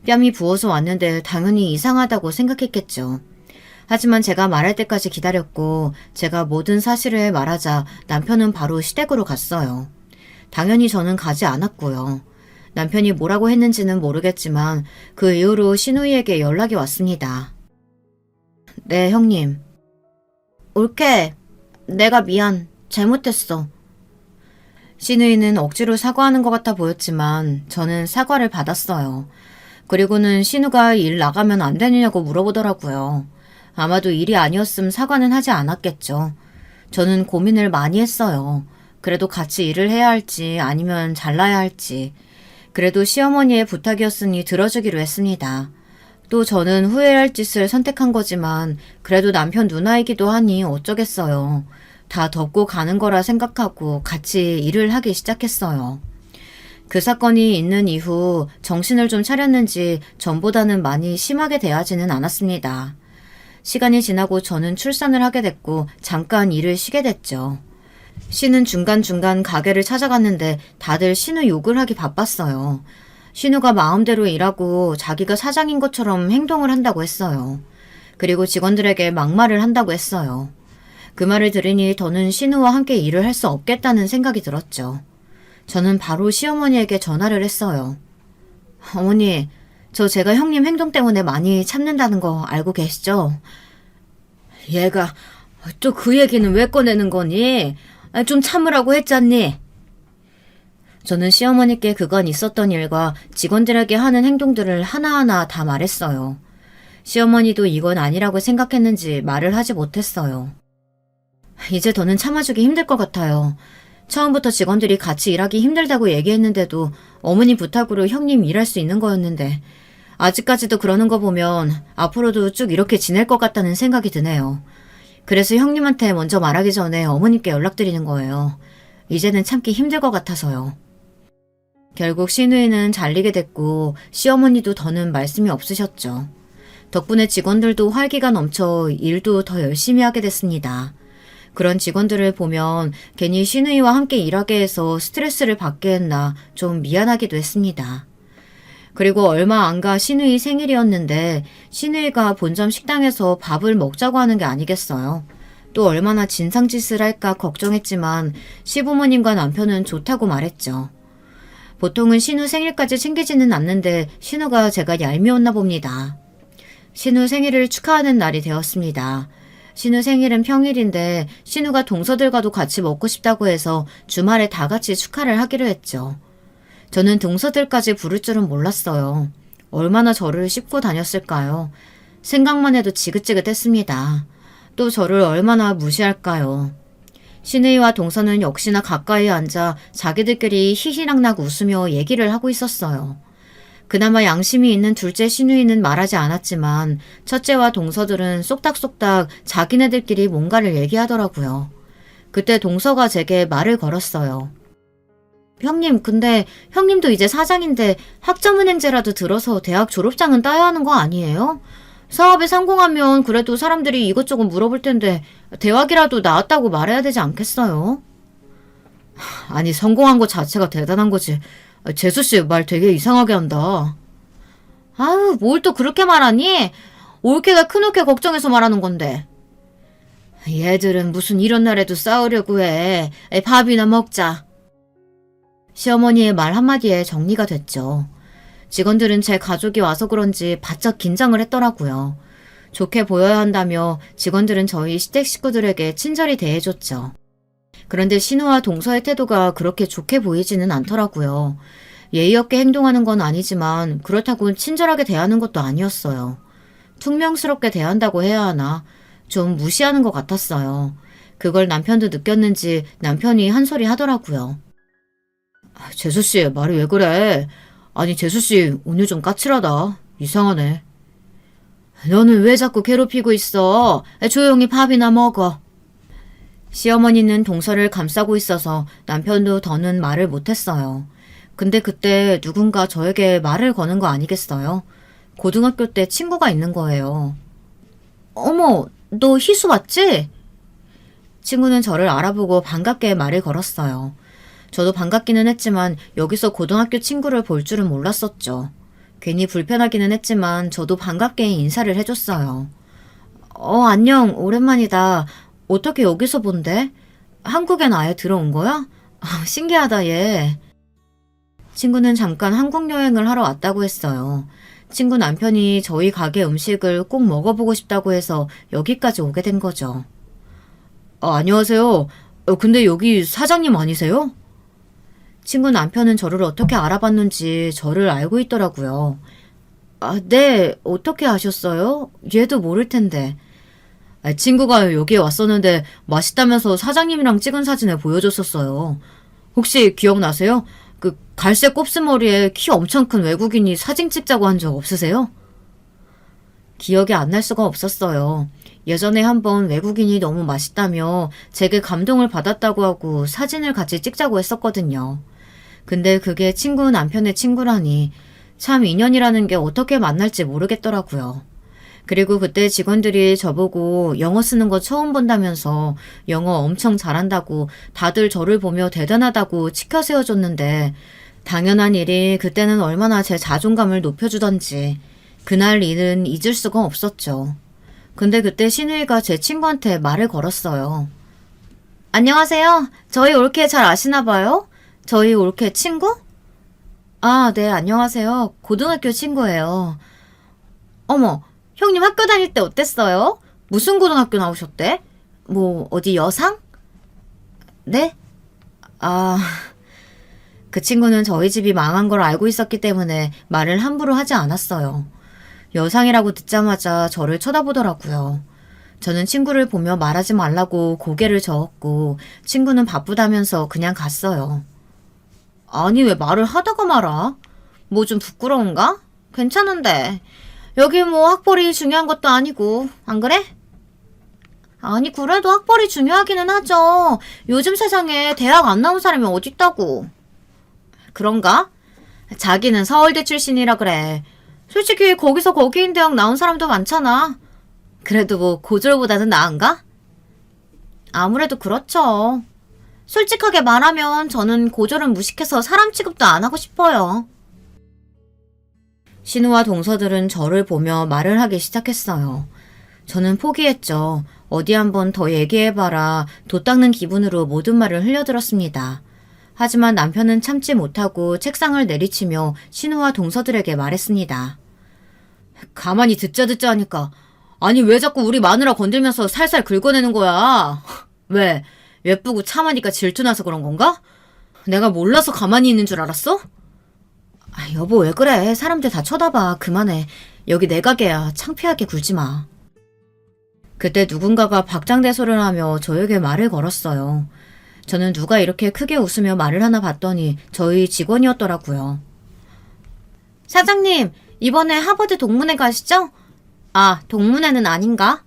뺨이 부어서 왔는데 당연히 이상하다고 생각했겠죠. 하지만 제가 말할 때까지 기다렸고 제가 모든 사실을 말하자 남편은 바로 시댁으로 갔어요. 당연히 저는 가지 않았고요. 남편이 뭐라고 했는지는 모르겠지만 그 이후로 신우이에게 연락이 왔습니다. 네, 형님. 올케, 내가 미안. 잘못했어. 신우이는 억지로 사과하는 것 같아 보였지만 저는 사과를 받았어요. 그리고는 신우가 일 나가면 안 되느냐고 물어보더라고요. 아마도 일이 아니었음 사과는 하지 않았겠죠. 저는 고민을 많이 했어요. 그래도 같이 일을 해야 할지 아니면 잘라야 할지. 그래도 시어머니의 부탁이었으니 들어주기로 했습니다. 또 저는 후회할 짓을 선택한 거지만 그래도 남편 누나이기도 하니 어쩌겠어요. 다 덮고 가는 거라 생각하고 같이 일을 하기 시작했어요. 그 사건이 있는 이후 정신을 좀 차렸는지 전보다는 많이 심하게 대하지는 않았습니다. 시간이 지나고 저는 출산을 하게 됐고 잠깐 일을 쉬게 됐죠. 신은 중간중간 가게를 찾아갔는데 다들 신우 욕을 하기 바빴어요. 신우가 마음대로 일하고 자기가 사장인 것처럼 행동을 한다고 했어요. 그리고 직원들에게 막말을 한다고 했어요. 그 말을 들으니 더는 신우와 함께 일을 할 수 없겠다는 생각이 들었죠. 저는 바로 시어머니에게 전화를 했어요. 어머니, 제가 형님 행동 때문에 많이 참는다는 거 알고 계시죠? 얘가 또 그 얘기는 왜 꺼내는 거니? 좀 참으라고 했잖니? 저는 시어머니께 그간 있었던 일과 직원들에게 하는 행동들을 하나하나 다 말했어요. 시어머니도 이건 아니라고 생각했는지 말을 하지 못했어요. 이제 더는 참아주기 힘들 것 같아요. 처음부터 직원들이 같이 일하기 힘들다고 얘기했는데도 어머니 부탁으로 형님 일할 수 있는 거였는데 아직까지도 그러는 거 보면 앞으로도 쭉 이렇게 지낼 것 같다는 생각이 드네요. 그래서 형님한테 먼저 말하기 전에 어머님께 연락드리는 거예요. 이제는 참기 힘들 것 같아서요. 결국 신우이는 잘리게 됐고 시어머니도 더는 말씀이 없으셨죠. 덕분에 직원들도 활기가 넘쳐 일도 더 열심히 하게 됐습니다. 그런 직원들을 보면 괜히 신우이와 함께 일하게 해서 스트레스를 받게 했나 좀 미안하기도 했습니다. 그리고 얼마 안 가 신우이 생일이었는데 신우이가 본점 식당에서 밥을 먹자고 하는 게 아니겠어요. 또 얼마나 진상짓을 할까 걱정했지만 시부모님과 남편은 좋다고 말했죠. 보통은 신우 생일까지 챙기지는 않는데 신우가 제가 얄미웠나 봅니다. 신우 생일을 축하하는 날이 되었습니다. 신우 생일은 평일인데 신우가 동서들과도 같이 먹고 싶다고 해서 주말에 다 같이 축하를 하기로 했죠. 저는 동서들까지 부를 줄은 몰랐어요. 얼마나 저를 씹고 다녔을까요? 생각만 해도 지긋지긋했습니다. 또 저를 얼마나 무시할까요? 신우이와 동서는 역시나 가까이 앉아 자기들끼리 히히낙낙 웃으며 얘기를 하고 있었어요. 그나마 양심이 있는 둘째 신우이는 말하지 않았지만 첫째와 동서들은 쏙닥쏙닥 자기네들끼리 뭔가를 얘기하더라고요. 그때 동서가 제게 말을 걸었어요. 형님, 근데 형님도 이제 사장인데 학점은행제라도 들어서 대학 졸업장은 따야 하는 거 아니에요? 사업에 성공하면 그래도 사람들이 이것저것 물어볼 텐데 대학이라도 나왔다고 말해야 되지 않겠어요? 아니, 성공한 것 자체가 대단한 거지. 재수씨 말 되게 이상하게 한다. 아유, 뭘 또 그렇게 말하니? 올케가 큰올케 걱정해서 말하는 건데. 얘들은 무슨 이런 날에도 싸우려고 해. 밥이나 먹자. 시어머니의 말 한마디에 정리가 됐죠. 직원들은 제 가족이 와서 그런지 바짝 긴장을 했더라고요. 좋게 보여야 한다며 직원들은 저희 시댁 식구들에게 친절히 대해줬죠. 그런데 신우와 동서의 태도가 그렇게 좋게 보이지는 않더라고요. 예의 없게 행동하는 건 아니지만 그렇다고 친절하게 대하는 것도 아니었어요. 퉁명스럽게 대한다고 해야 하나? 좀 무시하는 것 같았어요. 그걸 남편도 느꼈는지 남편이 한 소리 하더라고요. 재수씨, 말이 왜 그래? 아니, 재수씨 오늘 좀 까칠하다. 이상하네. 너는 왜 자꾸 괴롭히고 있어? 조용히 밥이나 먹어. 시어머니는 동서를 감싸고 있어서 남편도 더는 말을 못했어요. 근데 그때 누군가 저에게 말을 거는 거 아니겠어요? 고등학교 때 친구가 있는 거예요. 어머, 너 희수 맞지? 친구는 저를 알아보고 반갑게 말을 걸었어요. 저도 반갑기는 했지만 여기서 고등학교 친구를 볼 줄은 몰랐었죠. 괜히 불편하기는 했지만 저도 반갑게 인사를 해줬어요. 안녕. 오랜만이다. 어떻게 여기서 본대? 한국엔 아예 들어온 거야? 신기하다, 얘. 친구는 잠깐 한국 여행을 하러 왔다고 했어요. 친구 남편이 저희 가게 음식을 꼭 먹어보고 싶다고 해서 여기까지 오게 된 거죠. 안녕하세요. 근데 여기 사장님 아니세요? 친구 남편은 저를 어떻게 알아봤는지 저를 알고 있더라고요. 네. 어떻게 아셨어요? 얘도 모를 텐데. 친구가 여기에 왔었는데 맛있다면서 사장님이랑 찍은 사진을 보여줬었어요. 혹시 기억나세요? 그 갈색 곱슬머리에 키 엄청 큰 외국인이 사진 찍자고 한 적 없으세요? 기억이 안 날 수가 없었어요. 예전에 한번 외국인이 너무 맛있다며 제게 감동을 받았다고 하고 사진을 같이 찍자고 했었거든요. 근데 그게 친구 남편의 친구라니 참 인연이라는 게 어떻게 만날지 모르겠더라고요. 그리고 그때 직원들이 저보고 영어 쓰는 거 처음 본다면서 영어 엄청 잘한다고 다들 저를 보며 대단하다고 치켜 세워줬는데 당연한 일이 그때는 얼마나 제 자존감을 높여주던지 그날 일은 잊을 수가 없었죠. 근데 그때 신우이가 제 친구한테 말을 걸었어요. 안녕하세요. 저희 올케 잘 아시나 봐요? 저희 올케 친구? 네, 안녕하세요. 고등학교 친구예요. 어머, 형님 학교 다닐 때 어땠어요? 무슨 고등학교 나오셨대? 뭐, 어디 여상? 네? 그 친구는 저희 집이 망한 걸 알고 있었기 때문에 말을 함부로 하지 않았어요. 여상이라고 듣자마자 저를 쳐다보더라고요. 저는 친구를 보며 말하지 말라고 고개를 저었고 친구는 바쁘다면서 그냥 갔어요. 아니, 왜 말을 하다가 말아? 뭐 좀 부끄러운가? 괜찮은데. 여기 뭐 학벌이 중요한 것도 아니고, 안 그래? 아니, 그래도 학벌이 중요하기는 하죠. 요즘 세상에 대학 안 나온 사람이 어딨다고. 그런가? 자기는 서울대 출신이라 그래. 솔직히 거기서 거기인 대학 나온 사람도 많잖아. 그래도 뭐 고졸보다는 나은가? 아무래도 그렇죠. 솔직하게 말하면 저는 고졸은 무식해서 사람 취급도 안 하고 싶어요. 신우와 동서들은 저를 보며 말을 하기 시작했어요. 저는 포기했죠. 어디 한번 더 얘기해봐라. 도 닦는 기분으로 모든 말을 흘려들었습니다. 하지만 남편은 참지 못하고 책상을 내리치며 신우와 동서들에게 말했습니다. 가만히 듣자 하니까 아니 왜 자꾸 우리 마누라 건들면서 살살 긁어내는 거야? 왜? 예쁘고 참하니까 질투나서 그런 건가? 내가 몰라서 가만히 있는 줄 알았어? 여보 왜 그래? 사람들 다 쳐다봐. 그만해. 여기 내 가게야. 창피하게 굴지 마. 그때 누군가가 박장대소를 하며 저에게 말을 걸었어요. 저는 누가 이렇게 크게 웃으며 말을 하나 봤더니 저희 직원이었더라고요. 사장님, 이번에 하버드 동문회 가시죠? 동문회는 아닌가?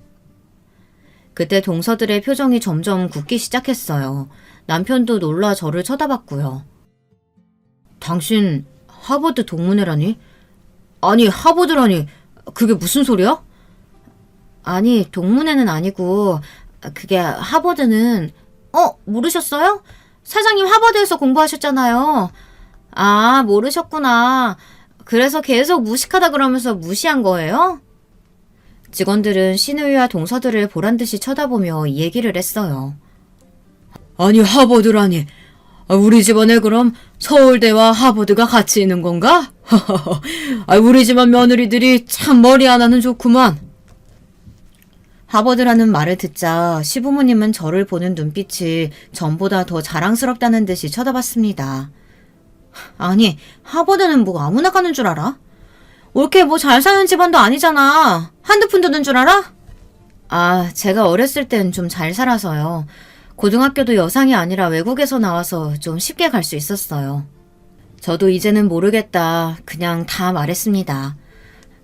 그때 동서들의 표정이 점점 굳기 시작했어요. 남편도 놀라 저를 쳐다봤고요. 당신 하버드 동문회라니? 아니 하버드라니 그게 무슨 소리야? 아니 동문회는 아니고 그게 하버드는 모르셨어요? 사장님 하버드에서 공부하셨잖아요. 모르셨구나. 그래서 계속 무식하다 그러면서 무시한 거예요? 직원들은 신우이와 동서들을 보란듯이 쳐다보며 이 얘기를 했어요. 아니 하버드라니. 우리 집안에 그럼 서울대와 하버드가 같이 있는 건가? 우리 집안 며느리들이 참 머리 하나는 좋구만. 하버드라는 말을 듣자 시부모님은 저를 보는 눈빛이 전보다 더 자랑스럽다는 듯이 쳐다봤습니다. 아니 하버드는 뭐 아무나 가는 줄 알아? 올케 뭐 잘 사는 집안도 아니잖아. 한두 푼 드는 줄 알아? 제가 어렸을 땐 좀 잘 살아서요. 고등학교도 여상이 아니라 외국에서 나와서 좀 쉽게 갈 수 있었어요. 저도 이제는 모르겠다. 그냥 다 말했습니다.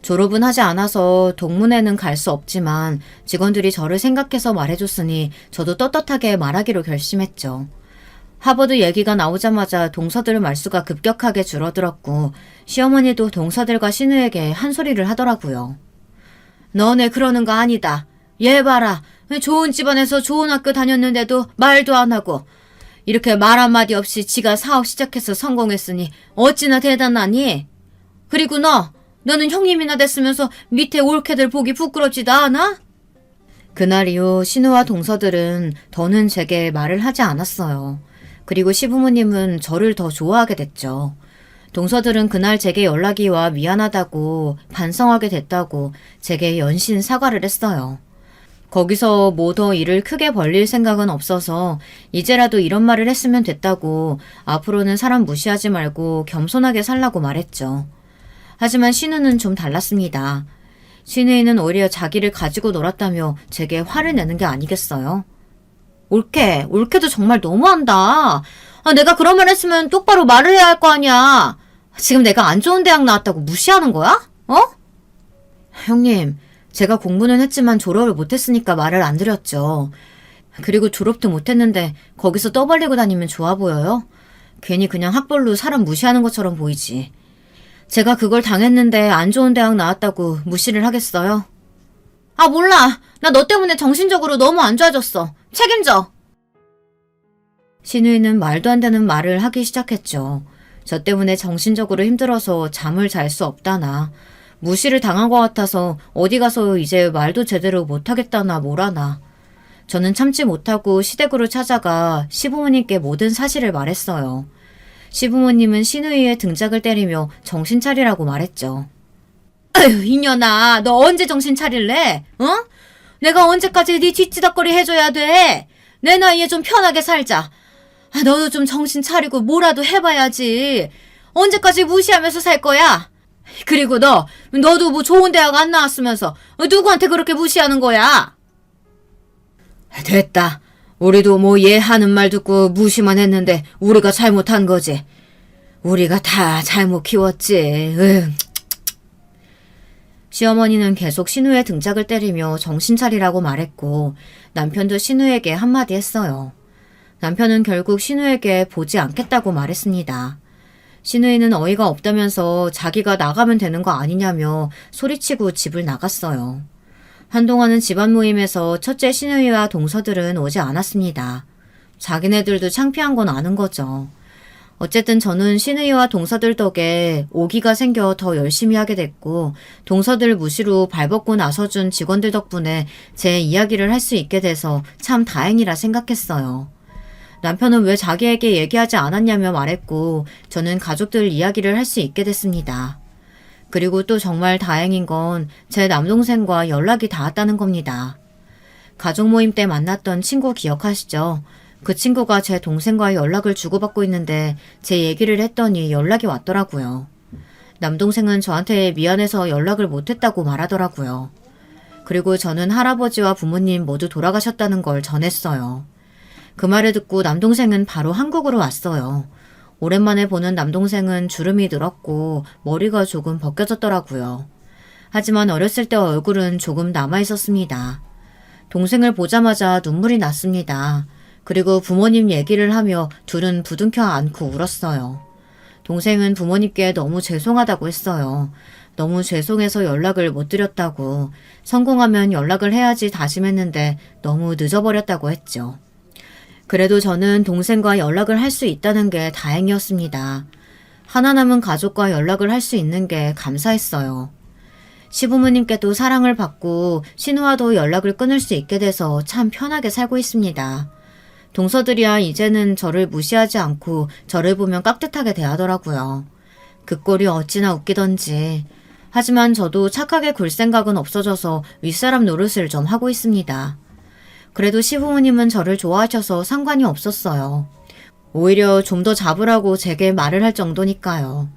졸업은 하지 않아서 동문회는 갈 수 없지만 직원들이 저를 생각해서 말해줬으니 저도 떳떳하게 말하기로 결심했죠. 하버드 얘기가 나오자마자 동서들 말수가 급격하게 줄어들었고 시어머니도 동서들과 신우에게 한 소리를 하더라고요. 너네 그러는 거 아니다. 얘 봐라. 좋은 집안에서 좋은 학교 다녔는데도 말도 안 하고 이렇게 말 한마디 없이 지가 사업 시작해서 성공했으니 어찌나 대단하니? 그리고 너 너는 형님이나 됐으면서 밑에 올케들 보기 부끄럽지도 않아? 그날 이후 신우와 동서들은 더는 제게 말을 하지 않았어요. 그리고 시부모님은 저를 더 좋아하게 됐죠. 동서들은 그날 제게 연락이 와 미안하다고 반성하게 됐다고 제게 연신 사과를 했어요. 거기서 뭐 더 일을 크게 벌릴 생각은 없어서 이제라도 이런 말을 했으면 됐다고 앞으로는 사람 무시하지 말고 겸손하게 살라고 말했죠. 하지만 신우는 좀 달랐습니다. 신우이는 오히려 자기를 가지고 놀았다며 제게 화를 내는 게 아니겠어요? 올케도 정말 너무한다. 내가 그런 말 했으면 똑바로 말을 해야 할 거 아니야. 지금 내가 안 좋은 대학 나왔다고 무시하는 거야? 형님, 제가 공부는 했지만 졸업을 못했으니까 말을 안 드렸죠. 그리고 졸업도 못했는데 거기서 떠벌리고 다니면 좋아 보여요? 괜히 그냥 학벌로 사람 무시하는 것처럼 보이지. 제가 그걸 당했는데 안 좋은 대학 나왔다고 무시를 하겠어요? 몰라. 나 너 때문에 정신적으로 너무 안 좋아졌어. 책임져. 신우이는 말도 안 되는 말을 하기 시작했죠. 저 때문에 정신적으로 힘들어서 잠을 잘 수 없다나, 무시를 당한 것 같아서 어디 가서 이제 말도 제대로 못하겠다나 뭐라나. 저는 참지 못하고 시댁으로 찾아가 시부모님께 모든 사실을 말했어요. 시부모님은 신우이의 등짝을 때리며 정신 차리라고 말했죠. 아휴, 이년아, 너 언제 정신 차릴래? 내가 언제까지 네 뒷지덕거리 해줘야 돼? 내 나이에 좀 편하게 살자. 너도 좀 정신 차리고 뭐라도 해봐야지. 언제까지 무시하면서 살 거야? 그리고 너도 뭐 좋은 대학 안 나왔으면서 누구한테 그렇게 무시하는 거야? 됐다. 우리도 뭐 얘 하는 말 듣고 무시만 했는데 우리가 잘못한 거지. 우리가 다 잘못 키웠지. 시어머니는 계속 신우의 등짝을 때리며 정신 차리라고 말했고 남편도 신우에게 한마디 했어요. 남편은 결국 신우에게 보지 않겠다고 말했습니다. 신우이는 어이가 없다면서 자기가 나가면 되는 거 아니냐며 소리치고 집을 나갔어요. 한동안은 집안 모임에서 첫째 신우이와 동서들은 오지 않았습니다. 자기네들도 창피한 건 아는 거죠. 어쨌든 저는 신우이와 동서들 덕에 오기가 생겨 더 열심히 하게 됐고 동서들 무시로 발벗고 나서준 직원들 덕분에 제 이야기를 할 수 있게 돼서 참 다행이라 생각했어요. 남편은 왜 자기에게 얘기하지 않았냐며 말했고 저는 가족들 이야기를 할 수 있게 됐습니다. 그리고 또 정말 다행인 건 제 남동생과 연락이 닿았다는 겁니다. 가족 모임 때 만났던 친구 기억하시죠? 그 친구가 제 동생과 연락을 주고받고 있는데 제 얘기를 했더니 연락이 왔더라고요. 남동생은 저한테 미안해서 연락을 못했다고 말하더라고요. 그리고 저는 할아버지와 부모님 모두 돌아가셨다는 걸 전했어요. 그 말을 듣고 남동생은 바로 한국으로 왔어요. 오랜만에 보는 남동생은 주름이 늘었고 머리가 조금 벗겨졌더라고요. 하지만 어렸을 때 얼굴은 조금 남아있었습니다. 동생을 보자마자 눈물이 났습니다. 그리고 부모님 얘기를 하며 둘은 부둥켜 안고 울었어요. 동생은 부모님께 너무 죄송하다고 했어요. 너무 죄송해서 연락을 못 드렸다고, 성공하면 연락을 해야지 다짐했는데 너무 늦어버렸다고 했죠. 그래도 저는 동생과 연락을 할 수 있다는 게 다행이었습니다. 하나 남은 가족과 연락을 할 수 있는 게 감사했어요. 시부모님께도 사랑을 받고 신우와도 연락을 끊을 수 있게 돼서 참 편하게 살고 있습니다. 동서들이야 이제는 저를 무시하지 않고 저를 보면 깍듯하게 대하더라고요. 그 꼴이 어찌나 웃기던지. 하지만 저도 착하게 굴 생각은 없어져서 윗사람 노릇을 좀 하고 있습니다. 그래도 시부모님은 저를 좋아하셔서 상관이 없었어요. 오히려 좀 더 잡으라고 제게 말을 할 정도니까요.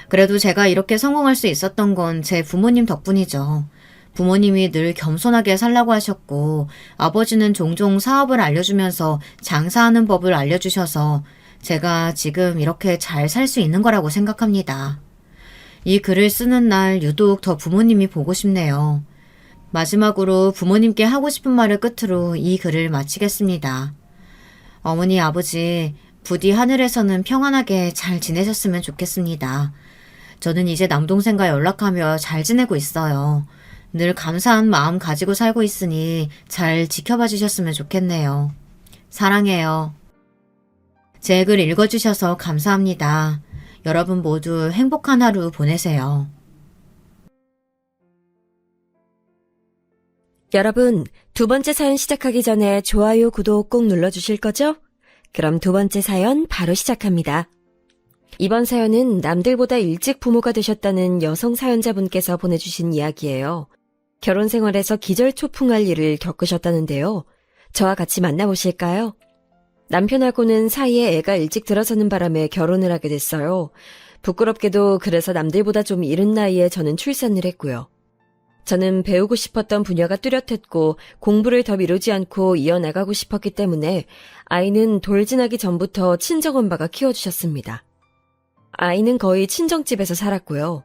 그래도 제가 이렇게 성공할 수 있었던 건 제 부모님 덕분이죠. 부모님이 늘 겸손하게 살라고 하셨고 아버지는 종종 사업을 알려주면서 장사하는 법을 알려주셔서 제가 지금 이렇게 잘 살 수 있는 거라고 생각합니다. 이 글을 쓰는 날 유독 더 부모님이 보고 싶네요. 마지막으로 부모님께 하고 싶은 말을 끝으로 이 글을 마치겠습니다. 어머니, 아버지, 부디 하늘에서는 평안하게 잘 지내셨으면 좋겠습니다. 저는 이제 남동생과 연락하며 잘 지내고 있어요. 늘 감사한 마음 가지고 살고 있으니 잘 지켜봐 주셨으면 좋겠네요. 사랑해요. 제 글 읽어주셔서 감사합니다. 여러분 모두 행복한 하루 보내세요. 여러분, 두 번째 사연 시작하기 전에 좋아요, 구독 꼭 눌러주실 거죠? 그럼 두 번째 사연 바로 시작합니다. 이번 사연은 남들보다 일찍 부모가 되셨다는 여성 사연자분께서 보내주신 이야기예요. 결혼 생활에서 기절초풍할 일을 겪으셨다는데요. 저와 같이 만나보실까요? 남편하고는 사이에 애가 일찍 들어서는 바람에 결혼을 하게 됐어요. 부끄럽게도 그래서 남들보다 좀 이른 나이에 저는 출산을 했고요. 저는 배우고 싶었던 분야가 뚜렷했고 공부를 더 미루지 않고 이어나가고 싶었기 때문에 아이는 돌진하기 전부터 친정엄마가 키워주셨습니다. 아이는 거의 친정집에서 살았고요.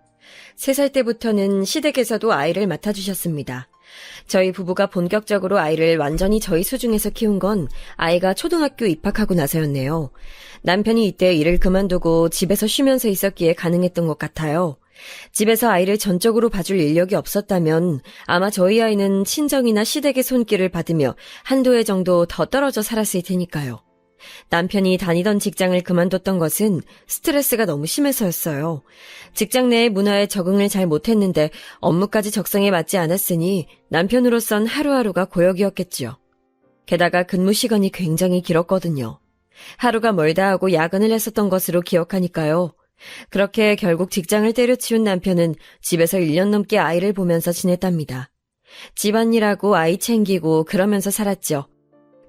3살 때부터는 시댁에서도 아이를 맡아주셨습니다. 저희 부부가 본격적으로 아이를 완전히 저희 수중에서 키운 건 아이가 초등학교 입학하고 나서였네요. 남편이 이때 일을 그만두고 집에서 쉬면서 있었기에 가능했던 것 같아요. 집에서 아이를 전적으로 봐줄 인력이 없었다면 아마 저희 아이는 친정이나 시댁의 손길을 받으며 한두 해 정도 더 떨어져 살았을 테니까요. 남편이 다니던 직장을 그만뒀던 것은 스트레스가 너무 심해서였어요. 직장 내의 문화에 적응을 잘 못했는데 업무까지 적성에 맞지 않았으니 남편으로선 하루하루가 고역이었겠지요. 게다가 근무 시간이 굉장히 길었거든요. 하루가 멀다 하고 야근을 했었던 것으로 기억하니까요. 그렇게 결국 직장을 때려치운 남편은 집에서 1년 넘게 아이를 보면서 지냈답니다. 집안일하고 아이 챙기고 그러면서 살았죠.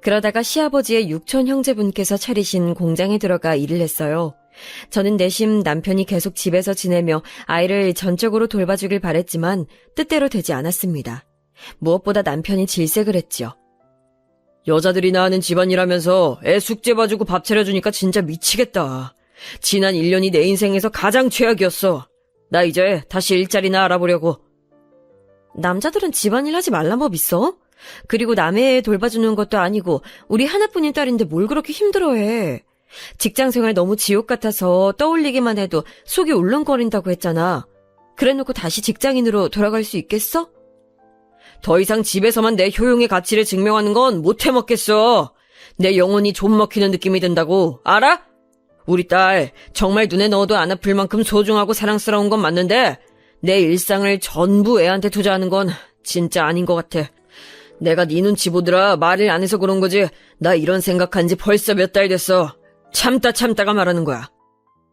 그러다가 시아버지의 육촌 형제분께서 차리신 공장에 들어가 일을 했어요. 저는 내심 남편이 계속 집에서 지내며 아이를 전적으로 돌봐주길 바랬지만 뜻대로 되지 않았습니다. 무엇보다 남편이 질색을 했죠. 여자들이 낳는 집안일하면서 애 숙제 봐주고 밥 차려주니까 진짜 미치겠다. 지난 1년이 내 인생에서 가장 최악이었어. 나 이제 다시 일자리나 알아보려고. 남자들은 집안일 하지 말란 법 있어? 그리고 남의 애 돌봐주는 것도 아니고 우리 하나뿐인 딸인데 뭘 그렇게 힘들어해. 직장생활 너무 지옥 같아서 떠올리기만 해도 속이 울렁거린다고 했잖아. 그래놓고 다시 직장인으로 돌아갈 수 있겠어? 더 이상 집에서만 내 효용의 가치를 증명하는 건 못 해먹겠어. 내 영혼이 좀 먹히는 느낌이 든다고. 알아? 우리 딸 정말 눈에 넣어도 안 아플 만큼 소중하고 사랑스러운 건 맞는데 내 일상을 전부 애한테 투자하는 건 진짜 아닌 것 같아. 내가 네 눈치 보느라 말을 안 해서 그런 거지. 나 이런 생각한 지 벌써 몇 달 됐어. 참다가 말하는 거야.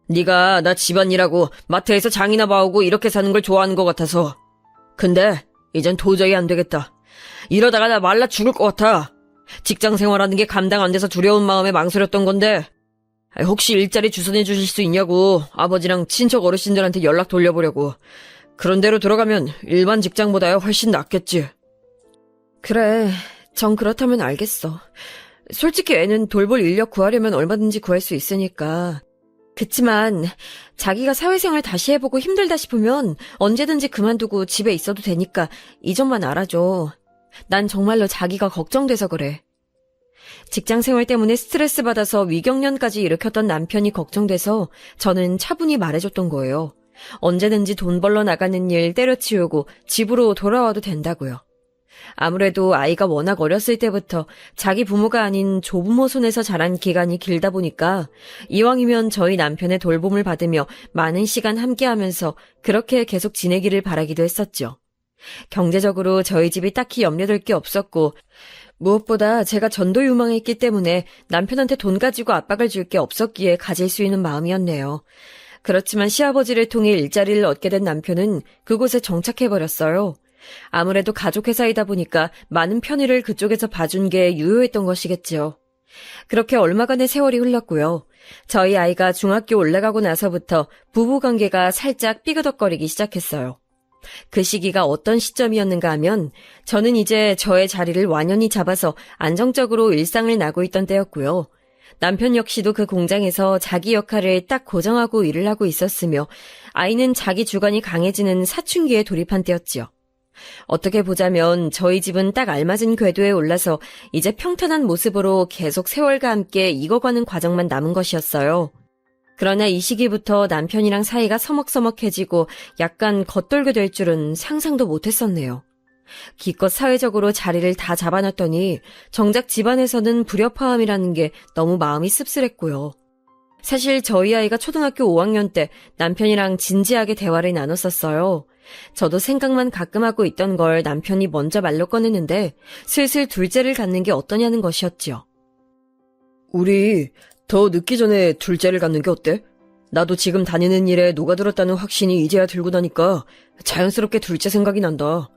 네가 나 집안일하고 마트에서 장이나 봐오고 이렇게 사는 걸 좋아하는 것 같아서. 근데 이젠 도저히 안 되겠다. 이러다가 나 말라 죽을 것 같아. 직장 생활하는 게 감당 안 돼서 두려운 마음에 망설였던 건데 혹시 일자리 주선해 주실 수 있냐고 아버지랑 친척 어르신들한테 연락 돌려보려고. 그런 대로 돌아가면 일반 직장보다야 훨씬 낫겠지. 그래, 정 그렇다면 알겠어. 솔직히 애는 돌볼 인력 구하려면 얼마든지 구할 수 있으니까. 그치만 자기가 사회생활 다시 해보고 힘들다 싶으면 언제든지 그만두고 집에 있어도 되니까 이 점만 알아줘. 난 정말로 자기가 걱정돼서 그래. 직장생활 때문에 스트레스 받아서 위경련까지 일으켰던 남편이 걱정돼서 저는 차분히 말해줬던 거예요. 언제든지 돈 벌러 나가는 일 때려치우고 집으로 돌아와도 된다고요. 아무래도 아이가 워낙 어렸을 때부터 자기 부모가 아닌 조부모 손에서 자란 기간이 길다 보니까 이왕이면 저희 남편의 돌봄을 받으며 많은 시간 함께하면서 그렇게 계속 지내기를 바라기도 했었죠. 경제적으로 저희 집이 딱히 염려될 게 없었고 무엇보다 제가 전도 유망했기 때문에 남편한테 돈 가지고 압박을 줄 게 없었기에 가질 수 있는 마음이었네요. 그렇지만 시아버지를 통해 일자리를 얻게 된 남편은 그곳에 정착해버렸어요. 아무래도 가족회사이다 보니까 많은 편의를 그쪽에서 봐준 게 유효했던 것이겠지요. 그렇게 얼마간의 세월이 흘렀고요. 저희 아이가 중학교 올라가고 나서부터 부부관계가 살짝 삐그덕거리기 시작했어요. 그 시기가 어떤 시점이었는가 하면 저는 이제 저의 자리를 완연히 잡아서 안정적으로 일상을 나고 있던 때였고요. 남편 역시도 그 공장에서 자기 역할을 딱 고정하고 일을 하고 있었으며 아이는 자기 주관이 강해지는 사춘기에 돌입한 때였지요. 어떻게 보자면 저희 집은 딱 알맞은 궤도에 올라서 이제 평탄한 모습으로 계속 세월과 함께 익어가는 과정만 남은 것이었어요. 그러나 이 시기부터 남편이랑 사이가 서먹서먹해지고 약간 겉돌게 될 줄은 상상도 못했었네요. 기껏 사회적으로 자리를 다 잡아놨더니 정작 집안에서는 불협화음이라는 게 너무 마음이 씁쓸했고요. 사실 저희 아이가 초등학교 5학년 때 남편이랑 진지하게 대화를 나눴었어요. 저도 생각만 가끔 하고 있던 걸 남편이 먼저 말로 꺼내는데 슬슬 둘째를 갖는 게 어떠냐는 것이었죠. 우리 더 늦기 전에 둘째를 갖는 게 어때? 나도 지금 다니는 일에 녹아들었다는 확신이 이제야 들고 나니까 자연스럽게 둘째 생각이 난다.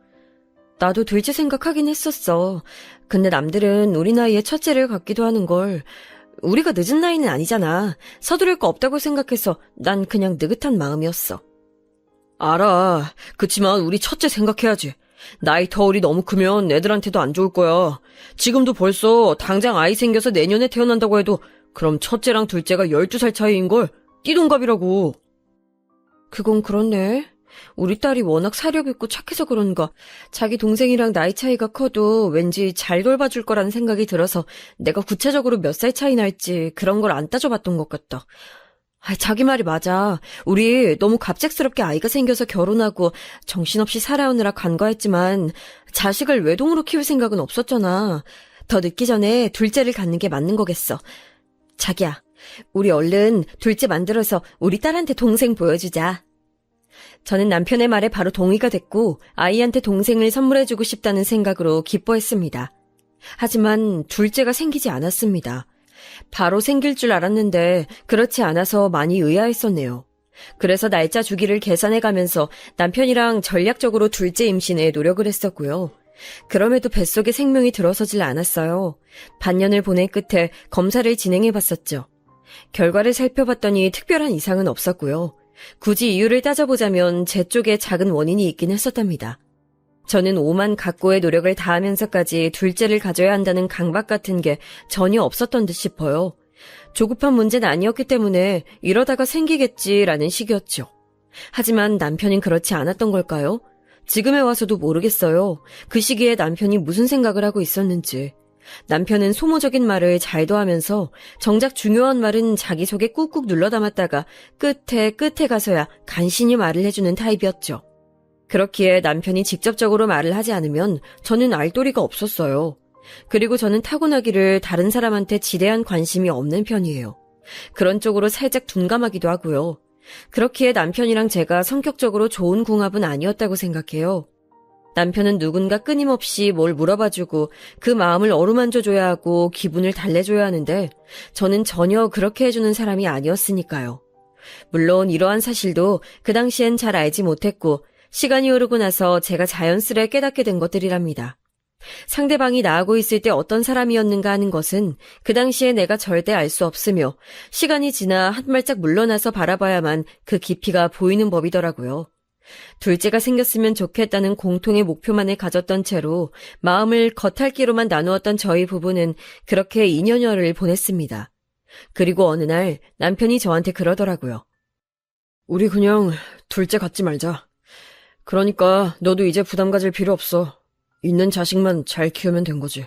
나도 둘째 생각하긴 했었어. 근데 남들은 우리 나이에 첫째를 갖기도 하는 걸. 우리가 늦은 나이는 아니잖아. 서두를 거 없다고 생각해서 난 그냥 느긋한 마음이었어. 알아. 그치만 우리 첫째 생각해야지. 나이 터울이 너무 크면 애들한테도 안 좋을 거야. 지금도 벌써 당장 아이 생겨서 내년에 태어난다고 해도 그럼 첫째랑 둘째가 12살 차이인걸. 띠동갑이라고. 그건 그렇네. 우리 딸이 워낙 사력 있고 착해서 그런가 자기 동생이랑 나이 차이가 커도 왠지 잘 돌봐줄 거라는 생각이 들어서 내가 구체적으로 몇 살 차이 날지 그런 걸 안 따져봤던 것 같다. 자기 말이 맞아. 우리 너무 갑작스럽게 아이가 생겨서 결혼하고 정신없이 살아오느라 간과했지만 자식을 외동으로 키울 생각은 없었잖아. 더 늦기 전에 둘째를 갖는 게 맞는 거겠어. 자기야, 우리 얼른 둘째 만들어서 우리 딸한테 동생 보여주자. 저는 남편의 말에 바로 동의가 됐고 아이한테 동생을 선물해주고 싶다는 생각으로 기뻐했습니다. 하지만 둘째가 생기지 않았습니다. 바로 생길 줄 알았는데 그렇지 않아서 많이 의아했었네요. 그래서 날짜 주기를 계산해가면서 남편이랑 전략적으로 둘째 임신에 노력을 했었고요. 그럼에도 뱃속에 생명이 들어서질 않았어요. 반년을 보낸 끝에 검사를 진행해봤었죠. 결과를 살펴봤더니 특별한 이상은 없었고요. 굳이 이유를 따져보자면 제 쪽에 작은 원인이 있긴 했었답니다. 저는 오만 각고의 노력을 다하면서까지 둘째를 가져야 한다는 강박 같은 게 전혀 없었던 듯 싶어요. 조급한 문제는 아니었기 때문에 이러다가 생기겠지라는 식이었죠. 하지만 남편은 그렇지 않았던 걸까요? 지금에 와서도 모르겠어요. 그 시기에 남편이 무슨 생각을 하고 있었는지. 남편은 소모적인 말을 잘도 하면서 정작 중요한 말은 자기 속에 꾹꾹 눌러 담았다가 끝에 가서야 간신히 말을 해주는 타입이었죠. 그렇기에 남편이 직접적으로 말을 하지 않으면 저는 알 도리가 없었어요. 그리고 저는 타고나기를 다른 사람한테 지대한 관심이 없는 편이에요. 그런 쪽으로 살짝 둔감하기도 하고요. 그렇기에 남편이랑 제가 성격적으로 좋은 궁합은 아니었다고 생각해요. 남편은 누군가 끊임없이 뭘 물어봐주고 그 마음을 어루만져줘야 하고 기분을 달래줘야 하는데 저는 전혀 그렇게 해주는 사람이 아니었으니까요. 물론 이러한 사실도 그 당시엔 잘 알지 못했고 시간이 흐르고 나서 제가 자연스레 깨닫게 된 것들이랍니다. 상대방이 나하고 있을 때 어떤 사람이었는가 하는 것은 그 당시에 내가 절대 알 수 없으며 시간이 지나 한 발짝 물러나서 바라봐야만 그 깊이가 보이는 법이더라고요. 둘째가 생겼으면 좋겠다는 공통의 목표만을 가졌던 채로 마음을 겉핥기로만 나누었던 저희 부부는 그렇게 2년여를 보냈습니다. 그리고 어느 날 남편이 저한테 그러더라고요. 우리 그냥 둘째 갖지 말자. 그러니까 너도 이제 부담 가질 필요 없어. 있는 자식만 잘 키우면 된 거지.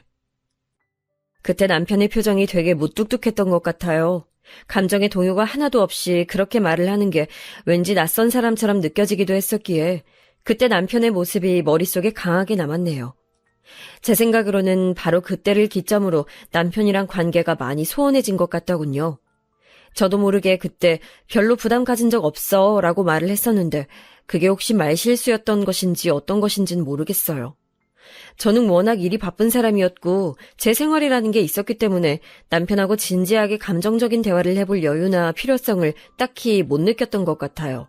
그때 남편의 표정이 되게 무뚝뚝했던 것 같아요. 감정의 동요가 하나도 없이 그렇게 말을 하는 게 왠지 낯선 사람처럼 느껴지기도 했었기에 그때 남편의 모습이 머릿속에 강하게 남았네요. 제 생각으로는 바로 그때를 기점으로 남편이랑 관계가 많이 소원해진 것 같더군요. 저도 모르게 그때 별로 부담 가진 적 없어 라고 말을 했었는데 그게 혹시 말실수였던 것인지 어떤 것인지는 모르겠어요. 저는 워낙 일이 바쁜 사람이었고 제 생활이라는 게 있었기 때문에 남편하고 진지하게 감정적인 대화를 해볼 여유나 필요성을 딱히 못 느꼈던 것 같아요.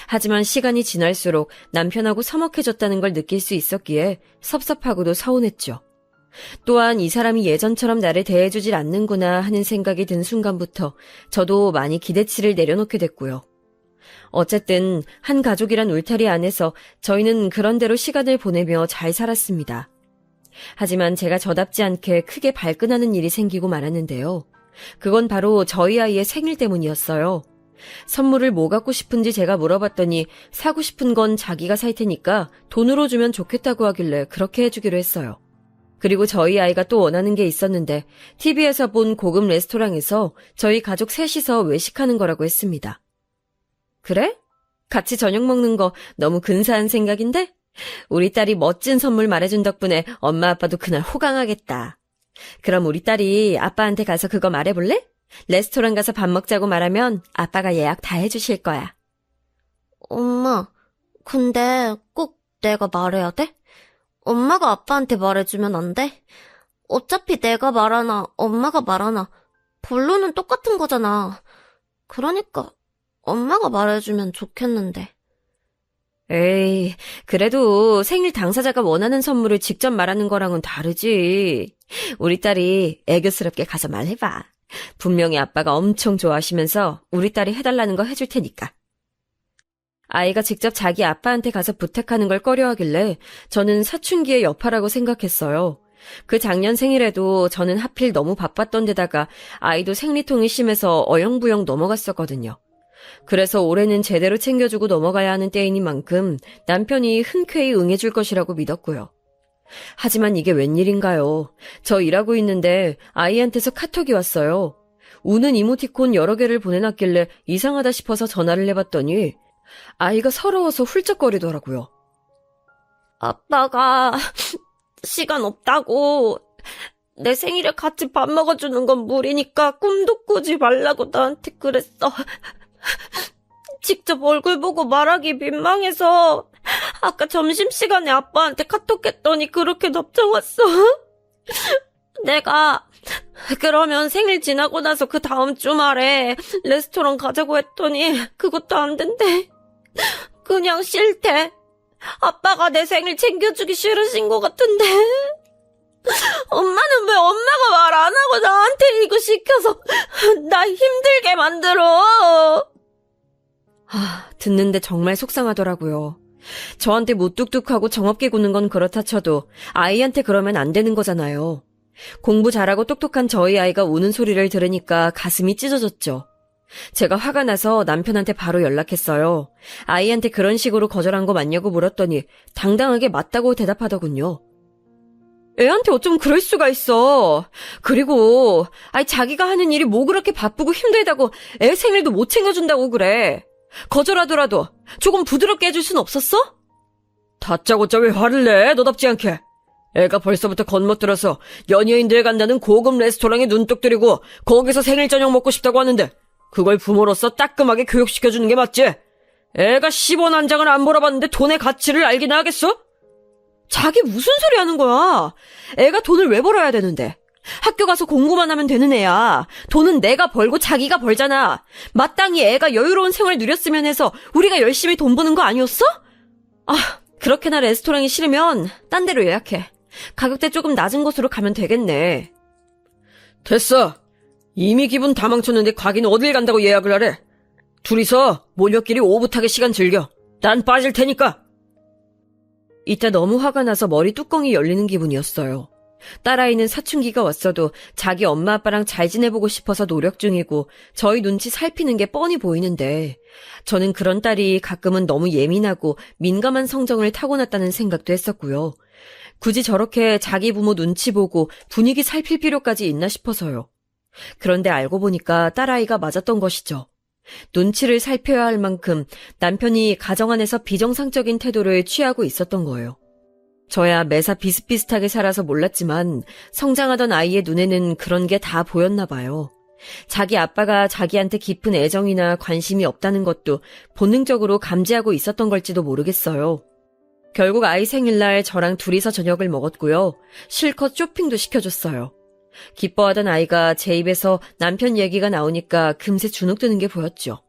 하지만 시간이 지날수록 남편하고 서먹해졌다는 걸 느낄 수 있었기에 섭섭하고도 서운했죠. 또한 이 사람이 예전처럼 나를 대해주질 않는구나 하는 생각이 든 순간부터 저도 많이 기대치를 내려놓게 됐고요. 어쨌든 한 가족이란 울타리 안에서 저희는 그런대로 시간을 보내며 잘 살았습니다. 하지만 제가 저답지 않게 크게 발끈하는 일이 생기고 말았는데요. 그건 바로 저희 아이의 생일 때문이었어요. 선물을 뭐 갖고 싶은지 제가 물어봤더니 사고 싶은 건 자기가 살 테니까 돈으로 주면 좋겠다고 하길래 그렇게 해주기로 했어요. 그리고 저희 아이가 또 원하는 게 있었는데 TV에서 본 고급 레스토랑에서 저희 가족 셋이서 외식하는 거라고 했습니다. 그래? 같이 저녁 먹는 거 너무 근사한 생각인데? 우리 딸이 멋진 선물 말해준 덕분에 엄마 아빠도 그날 호강하겠다. 그럼 우리 딸이 아빠한테 가서 그거 말해볼래? 레스토랑 가서 밥 먹자고 말하면 아빠가 예약 다 해주실 거야. 엄마, 근데 꼭 내가 말해야 돼? 엄마가 아빠한테 말해주면 안 돼? 어차피 내가 말하나 엄마가 말하나 본론은 똑같은 거잖아. 그러니까 엄마가 말해주면 좋겠는데. 에이, 그래도 생일 당사자가 원하는 선물을 직접 말하는 거랑은 다르지. 우리 딸이 애교스럽게 가서 말해봐. 분명히 아빠가 엄청 좋아하시면서 우리 딸이 해달라는 거 해줄 테니까. 아이가 직접 자기 아빠한테 가서 부탁하는 걸 꺼려하길래 저는 사춘기의 여파라고 생각했어요. 그 작년 생일에도 저는 하필 너무 바빴던 데다가 아이도 생리통이 심해서 어영부영 넘어갔었거든요. 그래서 올해는 제대로 챙겨주고 넘어가야 하는 때이니만큼 남편이 흔쾌히 응해줄 것이라고 믿었고요. 하지만 이게 웬일인가요? 저 일하고 있는데 아이한테서 카톡이 왔어요. 우는 이모티콘 여러 개를 보내놨길래 이상하다 싶어서 전화를 해봤더니 아이가 서러워서 훌쩍거리더라고요. 아빠가 시간 없다고 내 생일에 같이 밥 먹어주는 건 무리니까 꿈도 꾸지 말라고 나한테 그랬어. 직접 얼굴 보고 말하기 민망해서 아까 점심시간에 아빠한테 카톡했더니 그렇게 답장 왔어. 내가 그러면 생일 지나고 나서 그 다음 주말에 레스토랑 가자고 했더니 그것도 안 된대. 그냥 싫대. 아빠가 내 생일 챙겨주기 싫으신 것 같은데. 엄마는 왜 엄마가 말 안 하고 나한테 이거 시켜서 나 힘들게 만들어. 듣는데 정말 속상하더라고요. 저한테 무뚝뚝하고 정없게 구는 건 그렇다 쳐도 아이한테 그러면 안 되는 거잖아요. 공부 잘하고 똑똑한 저희 아이가 우는 소리를 들으니까 가슴이 찢어졌죠. 제가 화가 나서 남편한테 바로 연락했어요. 아이한테 그런 식으로 거절한 거 맞냐고 물었더니 당당하게 맞다고 대답하더군요. 애한테 어쩜 그럴 수가 있어. 그리고 자기가 하는 일이 뭐 그렇게 바쁘고 힘들다고 애 생일도 못 챙겨준다고 그래. 거절하더라도 조금 부드럽게 해줄 순 없었어? 다짜고짜 왜 화를 내? 너답지 않게. 애가 벌써부터 겉멋들어서 연예인들 간다는 고급 레스토랑에 눈독 들이고 거기서 생일 저녁 먹고 싶다고 하는데 그걸 부모로서 따끔하게 교육시켜주는 게 맞지? 애가 10원 한 장을 안 벌어봤는데 돈의 가치를 알기나 하겠어? 자기 무슨 소리 하는 거야? 애가 돈을 왜 벌어야 되는데? 학교 가서 공부만 하면 되는 애야. 돈은 내가 벌고 자기가 벌잖아. 마땅히 애가 여유로운 생활을 누렸으면 해서 우리가 열심히 돈 버는 거 아니었어? 그렇게나 레스토랑이 싫으면 딴 데로 예약해. 가격대 조금 낮은 곳으로 가면 되겠네. 됐어. 이미 기분 다 망쳤는데 가긴 어딜 간다고 예약을 하래. 둘이서 모녀끼리 오붓하게 시간 즐겨. 난 빠질 테니까. 이때 너무 화가 나서 머리 뚜껑이 열리는 기분이었어요. 딸아이는 사춘기가 왔어도 자기 엄마 아빠랑 잘 지내보고 싶어서 노력 중이고 저희 눈치 살피는 게 뻔히 보이는데 저는 그런 딸이 가끔은 너무 예민하고 민감한 성정을 타고났다는 생각도 했었고요. 굳이 저렇게 자기 부모 눈치 보고 분위기 살필 필요까지 있나 싶어서요. 그런데 알고 보니까 딸아이가 맞았던 것이죠. 눈치를 살펴야 할 만큼 남편이 가정 안에서 비정상적인 태도를 취하고 있었던 거예요. 저야 매사 비슷비슷하게 살아서 몰랐지만 성장하던 아이의 눈에는 그런 게 다 보였나 봐요. 자기 아빠가 자기한테 깊은 애정이나 관심이 없다는 것도 본능적으로 감지하고 있었던 걸지도 모르겠어요. 결국 아이 생일날 저랑 둘이서 저녁을 먹었고요. 실컷 쇼핑도 시켜줬어요. 기뻐하던 아이가 제 입에서 남편 얘기가 나오니까 금세 주눅 드는 게 보였죠.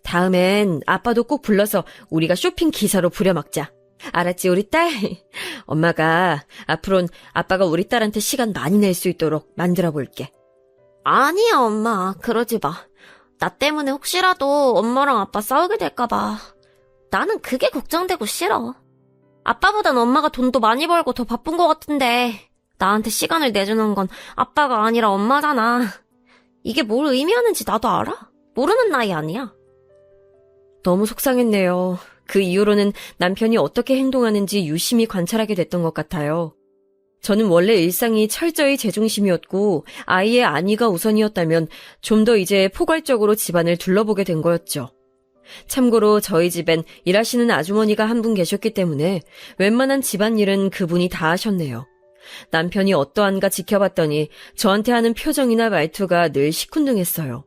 다음엔 아빠도 꼭 불러서 우리가 쇼핑 기사로 부려먹자. 알았지, 우리 딸? 엄마가 앞으론 아빠가 우리 딸한테 시간 많이 낼 수 있도록 만들어 볼게. 아니야, 엄마. 그러지 마. 나 때문에 혹시라도 엄마랑 아빠 싸우게 될까봐. 나는 그게 걱정되고 싫어. 아빠보단 엄마가 돈도 많이 벌고 더 바쁜 것 같은데 나한테 시간을 내주는 건 아빠가 아니라 엄마잖아. 이게 뭘 의미하는지 나도 알아? 모르는 나이 아니야. 너무 속상했네요. 그 이후로는 남편이 어떻게 행동하는지 유심히 관찰하게 됐던 것 같아요. 저는 원래 일상이 철저히 제 중심이었고 아이의 안위가 우선이었다면 좀 더 이제 포괄적으로 집안을 둘러보게 된 거였죠. 참고로 저희 집엔 일하시는 아주머니가 한 분 계셨기 때문에 웬만한 집안일은 그분이 다 하셨네요. 남편이 어떠한가 지켜봤더니 저한테 하는 표정이나 말투가 늘 시큰둥했어요.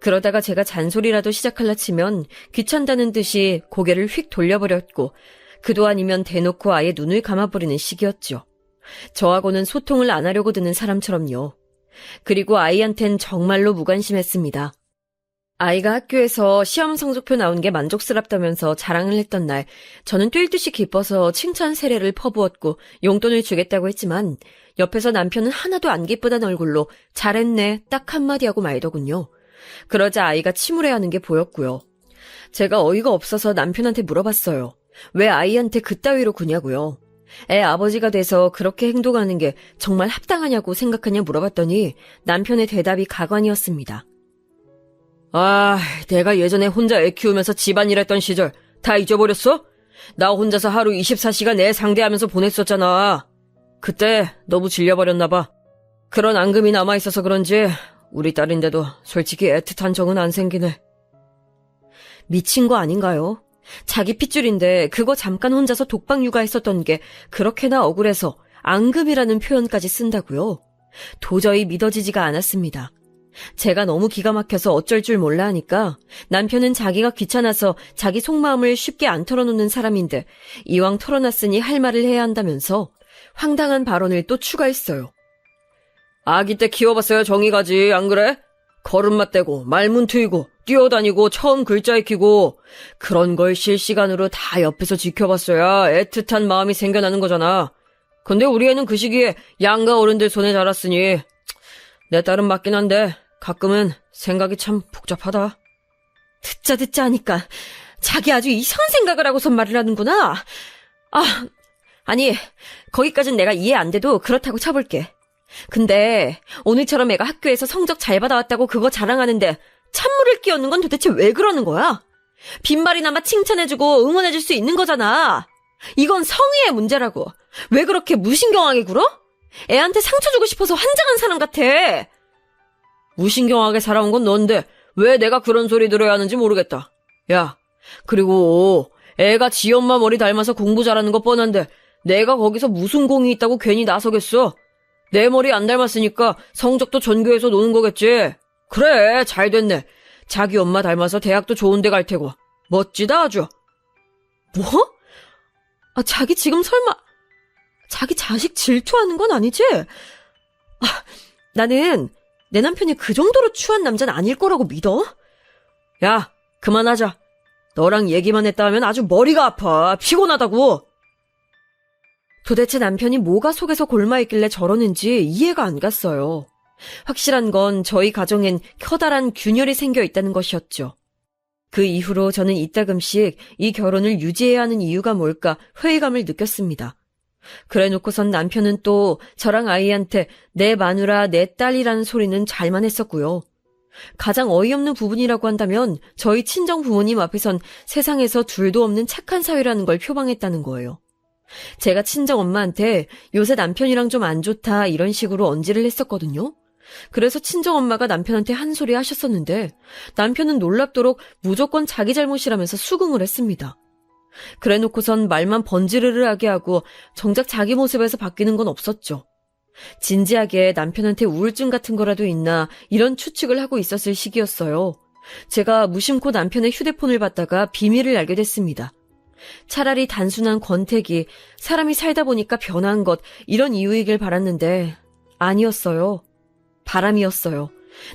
그러다가 제가 잔소리라도 시작할라 치면 귀찮다는 듯이 고개를 휙 돌려버렸고 그도 아니면 대놓고 아예 눈을 감아버리는 식이었죠. 저하고는 소통을 안 하려고 드는 사람처럼요. 그리고 아이한텐 정말로 무관심했습니다. 아이가 학교에서 시험 성적표 나온 게 만족스럽다면서 자랑을 했던 날 저는 뛸 듯이 기뻐서 칭찬 세례를 퍼부었고 용돈을 주겠다고 했지만 옆에서 남편은 하나도 안 기쁘다는 얼굴로 잘했네 딱 한마디 하고 말더군요. 그러자 아이가 침울해하는 게 보였고요. 제가 어이가 없어서 남편한테 물어봤어요. 왜 아이한테 그따위로 구냐고요. 애 아버지가 돼서 그렇게 행동하는 게 정말 합당하냐고 생각하냐 물어봤더니 남편의 대답이 가관이었습니다. 아, 내가 예전에 혼자 애 키우면서 집안일 했던 시절 다 잊어버렸어? 나 혼자서 하루 24시간 애 상대하면서 보냈었잖아. 그때 너무 질려버렸나 봐. 그런 앙금이 남아있어서 그런지 우리 딸인데도 솔직히 애틋한 정은 안 생기네. 미친 거 아닌가요? 자기 핏줄인데 그거 잠깐 혼자서 독박 육아했었던 게 그렇게나 억울해서 앙금이라는 표현까지 쓴다고요? 도저히 믿어지지가 않았습니다. 제가 너무 기가 막혀서 어쩔 줄 몰라 하니까 남편은 자기가 귀찮아서 자기 속마음을 쉽게 안 털어놓는 사람인데 이왕 털어놨으니 할 말을 해야 한다면서 황당한 발언을 또 추가했어요. 아기 때 키워봤어야 정이 가지, 안 그래? 걸음마 떼고 말문 트이고 뛰어다니고 처음 글자 익히고 그런 걸 실시간으로 다 옆에서 지켜봤어야 애틋한 마음이 생겨나는 거잖아. 근데 우리 애는 그 시기에 양가 어른들 손에 자랐으니 내 딸은 맞긴 한데 가끔은 생각이 참 복잡하다. 듣자 하니까 자기 아주 이상한 생각을 하고선 말을 하는구나. 아니 거기까진 내가 이해 안 돼도 그렇다고 쳐볼게. 근데 오늘처럼 애가 학교에서 성적 잘 받아왔다고 그거 자랑하는데 찬물을 끼얹는 건 도대체 왜 그러는 거야? 빈말이나마 칭찬해주고 응원해줄 수 있는 거잖아. 이건 성의의 문제라고. 왜 그렇게 무신경하게 굴어? 애한테 상처 주고 싶어서 환장한 사람 같아. 무신경하게 살아온 건 넌데 왜 내가 그런 소리 들어야 하는지 모르겠다. 야, 그리고 애가 지 엄마 머리 닮아서 공부 잘하는 거 뻔한데 내가 거기서 무슨 공이 있다고 괜히 나서겠어? 내 머리 안 닮았으니까 성적도 전교에서 노는 거겠지. 그래, 잘 됐네. 자기 엄마 닮아서 대학도 좋은 데 갈 테고. 멋지다 아주. 뭐? 자기 지금 설마 자기 자식 질투하는 건 아니지? 나는 내 남편이 그 정도로 추한 남자는 아닐 거라고 믿어? 야, 그만하자. 너랑 얘기만 했다 하면 아주 머리가 아파. 피곤하다고. 도대체 남편이 뭐가 속에서 골마있길래 저러는지 이해가 안 갔어요. 확실한 건 저희 가정엔 커다란 균열이 생겨 있다는 것이었죠. 그 이후로 저는 이따금씩 이 결혼을 유지해야 하는 이유가 뭘까 회의감을 느꼈습니다. 그래놓고선 남편은 또 저랑 아이한테 내 마누라, 내 딸이라는 소리는 잘만 했었고요. 가장 어이없는 부분이라고 한다면 저희 친정 부모님 앞에선 세상에서 둘도 없는 착한 사위라는 걸 표방했다는 거예요. 제가 친정 엄마한테 요새 남편이랑 좀 안 좋다 이런 식으로 언지를 했었거든요. 그래서 친정 엄마가 남편한테 한 소리 하셨었는데 남편은 놀랍도록 무조건 자기 잘못이라면서 수긍을 했습니다. 그래놓고선 말만 번지르르하게 하고 정작 자기 모습에서 바뀌는 건 없었죠. 진지하게 남편한테 우울증 같은 거라도 있나 이런 추측을 하고 있었을 시기였어요. 제가 무심코 남편의 휴대폰을 받다가 비밀을 알게 됐습니다. 차라리 단순한 권태기, 사람이 살다 보니까 변한 것 이런 이유이길 바랐는데 아니었어요. 바람이었어요.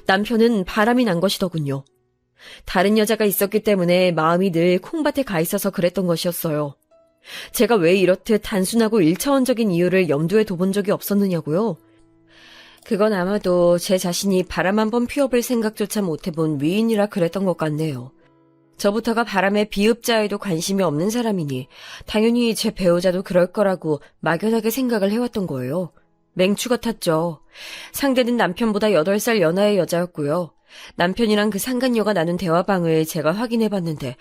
남편은 바람이 난 것이더군요. 다른 여자가 있었기 때문에 마음이 늘 콩밭에 가 있어서 그랬던 것이었어요. 제가 왜 이렇듯 단순하고 1차원적인 이유를 염두에 둬본 적이 없었느냐고요? 그건 아마도 제 자신이 바람 한번 피워볼 생각조차 못해본 위인이라 그랬던 것 같네요. 저부터가 바람의 비읍자에도 관심이 없는 사람이니 당연히 제 배우자도 그럴 거라고 막연하게 생각을 해왔던 거예요. 맹추 같았죠. 상대는 남편보다 8살 연하의 여자였고요. 남편이랑 그 상간녀가 나눈 대화방을 제가 확인해봤는데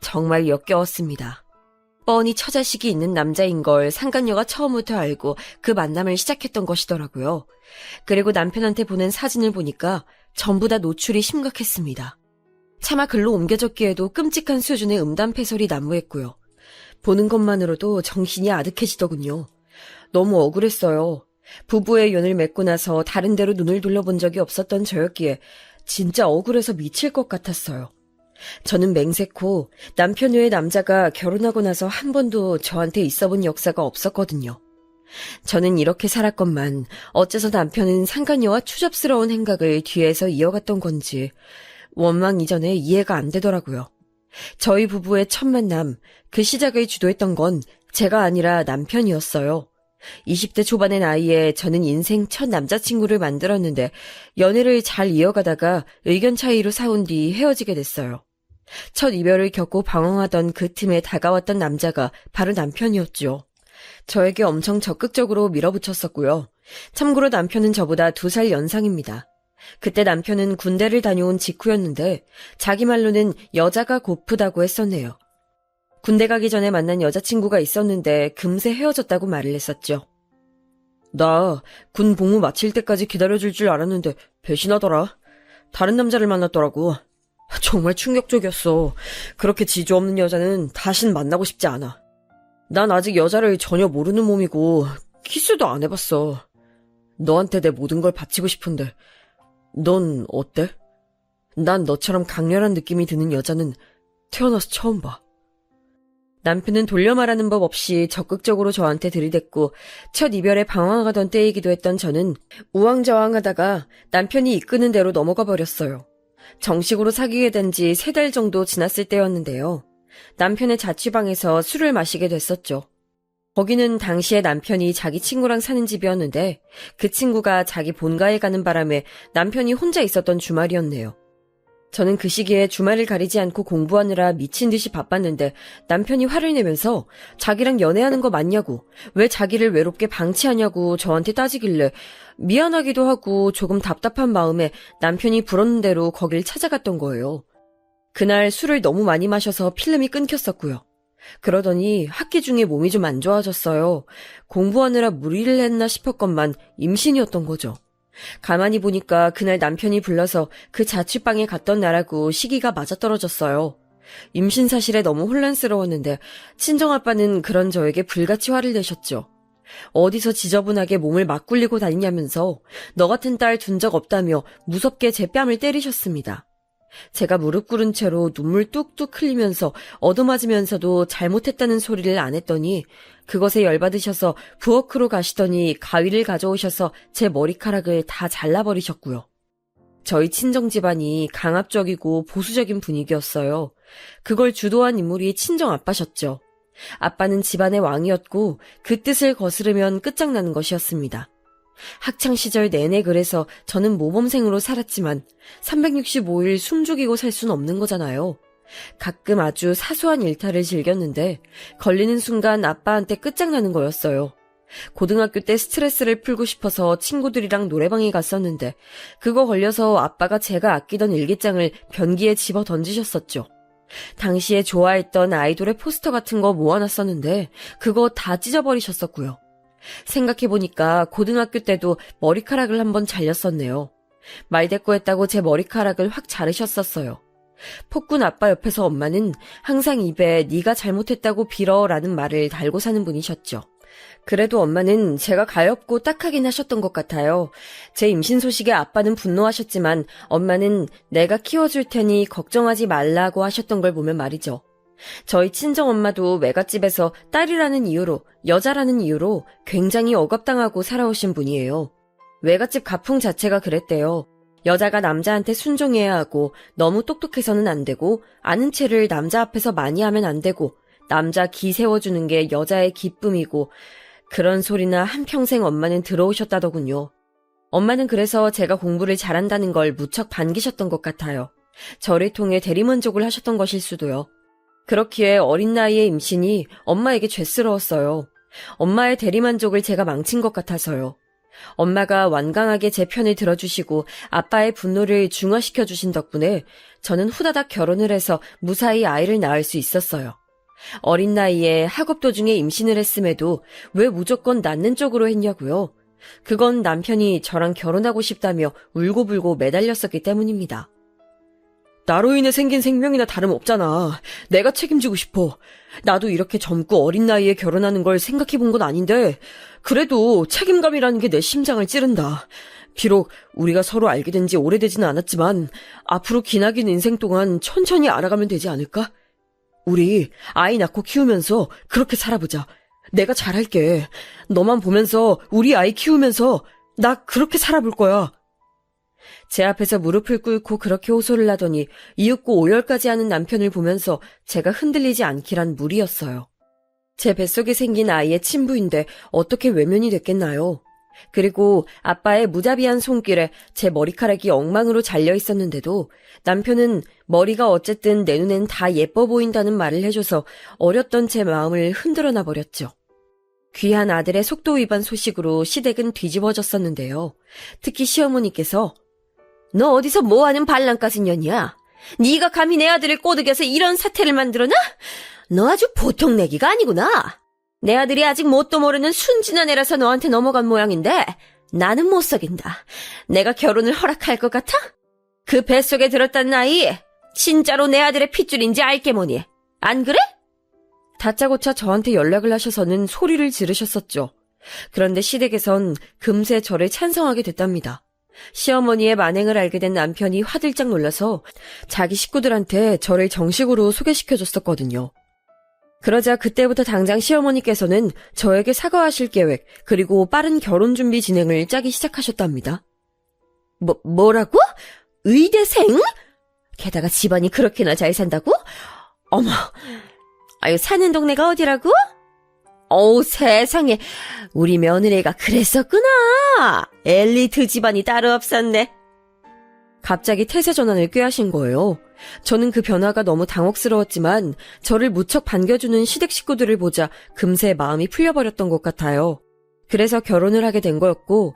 정말 역겨웠습니다. 뻔히 처자식이 있는 남자인 걸 상간녀가 처음부터 알고 그 만남을 시작했던 것이더라고요. 그리고 남편한테 보낸 사진을 보니까 전부 다 노출이 심각했습니다. 차마 글로 옮겨졌기에도 끔찍한 수준의 음담패설이 난무했고요. 보는 것만으로도 정신이 아득해지더군요. 너무 억울했어요. 부부의 연을 맺고 나서 다른 데로 눈을 돌려본 적이 없었던 저였기에 진짜 억울해서 미칠 것 같았어요. 저는 맹세코 남편 외의 남자가 결혼하고 나서 한 번도 저한테 있어본 역사가 없었거든요. 저는 이렇게 살았건만 어째서 남편은 상간녀와 추잡스러운 행각을 뒤에서 이어갔던 건지 원망 이전에 이해가 안 되더라고요. 저희 부부의 첫 만남, 그 시작을 주도했던 건 제가 아니라 남편이었어요. 20대 초반의 나이에 저는 인생 첫 남자친구를 만들었는데 연애를 잘 이어가다가 의견 차이로 싸운 뒤 헤어지게 됐어요. 첫 이별을 겪고 방황하던 그 틈에 다가왔던 남자가 바로 남편이었죠. 저에게 엄청 적극적으로 밀어붙였었고요. 참고로 남편은 저보다 2살 연상입니다. 그때 남편은 군대를 다녀온 직후였는데 자기 말로는 여자가 고프다고 했었네요. 군대 가기 전에 만난 여자친구가 있었는데 금세 헤어졌다고 말을 했었죠. 나 군 복무 마칠 때까지 기다려줄 줄 알았는데 배신하더라. 다른 남자를 만났더라고. 정말 충격적이었어. 그렇게 지조 없는 여자는 다신 만나고 싶지 않아. 난 아직 여자를 전혀 모르는 몸이고 키스도 안 해봤어. 너한테 내 모든 걸 바치고 싶은데 넌 어때? 난 너처럼 강렬한 느낌이 드는 여자는 태어나서 처음 봐. 남편은 돌려 말하는 법 없이 적극적으로 저한테 들이댔고 첫 이별에 방황하던 때이기도 했던 저는 우왕좌왕하다가 남편이 이끄는 대로 넘어가 버렸어요. 정식으로 사귀게 된 지 3달 정도 지났을 때였는데요. 남편의 자취방에서 술을 마시게 됐었죠. 거기는 당시에 남편이 자기 친구랑 사는 집이었는데 그 친구가 자기 본가에 가는 바람에 남편이 혼자 있었던 주말이었네요. 저는 그 시기에 주말을 가리지 않고 공부하느라 미친 듯이 바빴는데 남편이 화를 내면서 자기랑 연애하는 거 맞냐고, 왜 자기를 외롭게 방치하냐고 저한테 따지길래 미안하기도 하고 조금 답답한 마음에 남편이 부르는 대로 거길 찾아갔던 거예요. 그날 술을 너무 많이 마셔서 필름이 끊겼었고요. 그러더니 학기 중에 몸이 좀 안 좋아졌어요. 공부하느라 무리를 했나 싶었건만 임신이었던 거죠. 가만히 보니까 그날 남편이 불러서 그 자취방에 갔던 날하고 시기가 맞아떨어졌어요. 임신 사실에 너무 혼란스러웠는데 친정아빠는 그런 저에게 불같이 화를 내셨죠. 어디서 지저분하게 몸을 막 굴리고 다니냐면서 너 같은 딸 둔 적 없다며 무섭게 제 뺨을 때리셨습니다. 제가 무릎 꿇은 채로 눈물 뚝뚝 흘리면서 얻어맞으면서도 잘못했다는 소리를 안 했더니 그것에 열받으셔서 부엌으로 가시더니 가위를 가져오셔서 제 머리카락을 다 잘라버리셨고요. 저희 친정 집안이 강압적이고 보수적인 분위기였어요. 그걸 주도한 인물이 친정 아빠셨죠. 아빠는 집안의 왕이었고 그 뜻을 거스르면 끝장나는 것이었습니다. 학창시절 내내 그래서 저는 모범생으로 살았지만 365일 숨죽이고 살 순 없는 거잖아요. 가끔 아주 사소한 일탈을 즐겼는데 걸리는 순간 아빠한테 끝장나는 거였어요. 고등학교 때 스트레스를 풀고 싶어서 친구들이랑 노래방에 갔었는데 그거 걸려서 아빠가 제가 아끼던 일기장을 변기에 집어 던지셨었죠. 당시에 좋아했던 아이돌의 포스터 같은 거 모아놨었는데 그거 다 찢어버리셨었고요. 생각해보니까 고등학교 때도 머리카락을 한번 잘렸었네요. 말대꾸했다고 제 머리카락을 확 자르셨었어요. 폭군 아빠 옆에서 엄마는 항상 입에 네가 잘못했다고 빌어라는 말을 달고 사는 분이셨죠. 그래도 엄마는 제가 가엾고 딱하긴 하셨던 것 같아요. 제 임신 소식에 아빠는 분노하셨지만 엄마는 내가 키워줄 테니 걱정하지 말라고 하셨던 걸 보면 말이죠. 저희 친정엄마도 외갓집에서 딸이라는 이유로, 여자라는 이유로 굉장히 억압당하고 살아오신 분이에요. 외갓집 가풍 자체가 그랬대요. 여자가 남자한테 순종해야 하고 너무 똑똑해서는 안 되고 아는 체를 남자 앞에서 많이 하면 안 되고 남자 기 세워주는 게 여자의 기쁨이고 그런 소리나 한평생 엄마는 들어오셨다더군요. 엄마는 그래서 제가 공부를 잘한다는 걸 무척 반기셨던 것 같아요. 저를 통해 대리만족을 하셨던 것일 수도요. 그렇기에 어린 나이에 임신이 엄마에게 죄스러웠어요. 엄마의 대리만족을 제가 망친 것 같아서요. 엄마가 완강하게 제 편을 들어주시고 아빠의 분노를 중화시켜 주신 덕분에 저는 후다닥 결혼을 해서 무사히 아이를 낳을 수 있었어요. 어린 나이에 학업 도중에 임신을 했음에도 왜 무조건 낳는 쪽으로 했냐고요? 그건 남편이 저랑 결혼하고 싶다며 울고불고 매달렸었기 때문입니다. 나로 인해 생긴 생명이나 다름없잖아. 내가 책임지고 싶어. 나도 이렇게 젊고 어린 나이에 결혼하는 걸 생각해 본 건 아닌데 그래도 책임감이라는 게 내 심장을 찌른다. 비록 우리가 서로 알게 된 지 오래되지는 않았지만 앞으로 기나긴 인생 동안 천천히 알아가면 되지 않을까? 우리 아이 낳고 키우면서 그렇게 살아보자. 내가 잘할게. 너만 보면서 우리 아이 키우면서 나 그렇게 살아볼 거야. 제 앞에서 무릎을 꿇고 그렇게 호소를 하더니 이윽고 오열까지 하는 남편을 보면서 제가 흔들리지 않기란 무리였어요. 제 뱃속에 생긴 아이의 친부인데 어떻게 외면이 됐겠나요? 그리고 아빠의 무자비한 손길에 제 머리카락이 엉망으로 잘려 있었는데도 남편은 머리가 어쨌든 내 눈엔 다 예뻐 보인다는 말을 해줘서 어렸던 제 마음을 흔들어놔 버렸죠. 귀한 아들의 속도 위반 소식으로 시댁은 뒤집어졌었는데요. 특히 시어머니께서 너 어디서 뭐하는 반란까지 년이야? 네가 감히 내 아들을 꼬드겨서 이런 사태를 만들어놔? 너 아주 보통 내기가 아니구나. 내 아들이 아직 뭣도 모르는 순진한 애라서 너한테 넘어간 모양인데 나는 못 속인다. 내가 결혼을 허락할 것 같아? 그 뱃속에 들었다는 아이 진짜로 내 아들의 핏줄인지 알게 뭐니. 안 그래? 다짜고짜 저한테 연락을 하셔서는 소리를 지르셨었죠. 그런데 시댁에선 금세 저를 찬성하게 됐답니다. 시어머니의 만행을 알게 된 남편이 화들짝 놀라서 자기 식구들한테 저를 정식으로 소개시켜줬었거든요. 그러자 그때부터 당장 시어머니께서는 저에게 사과하실 계획, 그리고 빠른 결혼 준비 진행을 짜기 시작하셨답니다. 뭐라고? 의대생? 게다가 집안이 그렇게나 잘 산다고? 어머, 아유, 사는 동네가 어디라고? 어우, 세상에. 우리 며느리가 그랬었구나. 엘리트 집안이 따로 없었네. 갑자기 태세 전환을 꾀하신 거예요. 저는 그 변화가 너무 당혹스러웠지만 저를 무척 반겨주는 시댁 식구들을 보자 금세 마음이 풀려버렸던 것 같아요. 그래서 결혼을 하게 된 거였고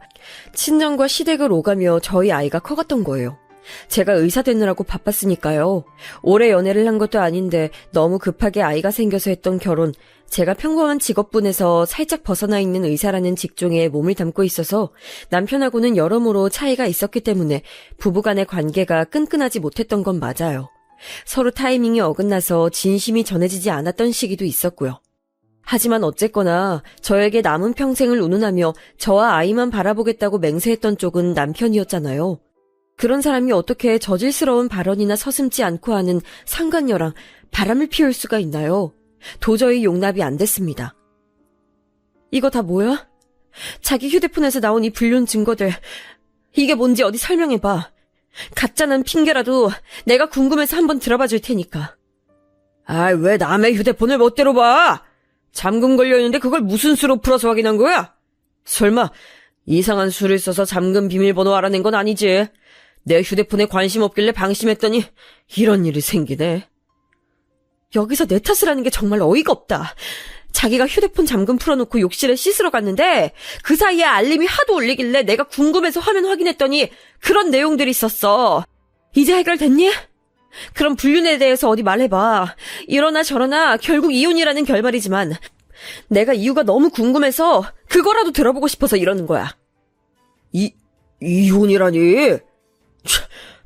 친정과 시댁을 오가며 저희 아이가 커갔던 거예요. 제가 의사 되느라고 바빴으니까요. 오래 연애를 한 것도 아닌데 너무 급하게 아이가 생겨서 했던 결혼, 제가 평범한 직업군에서 살짝 벗어나 있는 의사라는 직종에 몸을 담고 있어서 남편하고는 여러모로 차이가 있었기 때문에 부부간의 관계가 끈끈하지 못했던 건 맞아요. 서로 타이밍이 어긋나서 진심이 전해지지 않았던 시기도 있었고요. 하지만 어쨌거나 저에게 남은 평생을 운운하며 저와 아이만 바라보겠다고 맹세했던 쪽은 남편이었잖아요. 그런 사람이 어떻게 저질스러운 발언이나 서슴지 않고 하는 상간녀랑 바람을 피울 수가 있나요? 도저히 용납이 안 됐습니다. 이거 다 뭐야? 자기 휴대폰에서 나온 이 불륜 증거들. 이게 뭔지 어디 설명해봐. 가짜는 핑계라도 내가 궁금해서 한번 들어봐 줄 테니까. 왜 남의 휴대폰을 멋대로 봐? 잠금 걸려있는데 그걸 무슨 수로 풀어서 확인한 거야? 설마 이상한 수를 써서 잠금 비밀번호 알아낸 건 아니지? 내 휴대폰에 관심 없길래 방심했더니 이런 일이 생기네. 여기서 내 탓을 하는 게 정말 어이가 없다. 자기가 휴대폰 잠금 풀어놓고 욕실에 씻으러 갔는데 그 사이에 알림이 하도 울리길래 내가 궁금해서 화면 확인했더니 그런 내용들이 있었어. 이제 해결됐니? 그럼 불륜에 대해서 어디 말해봐. 이러나 저러나 결국 이혼이라는 결말이지만 내가 이유가 너무 궁금해서 그거라도 들어보고 싶어서 이러는 거야. 이혼이라니?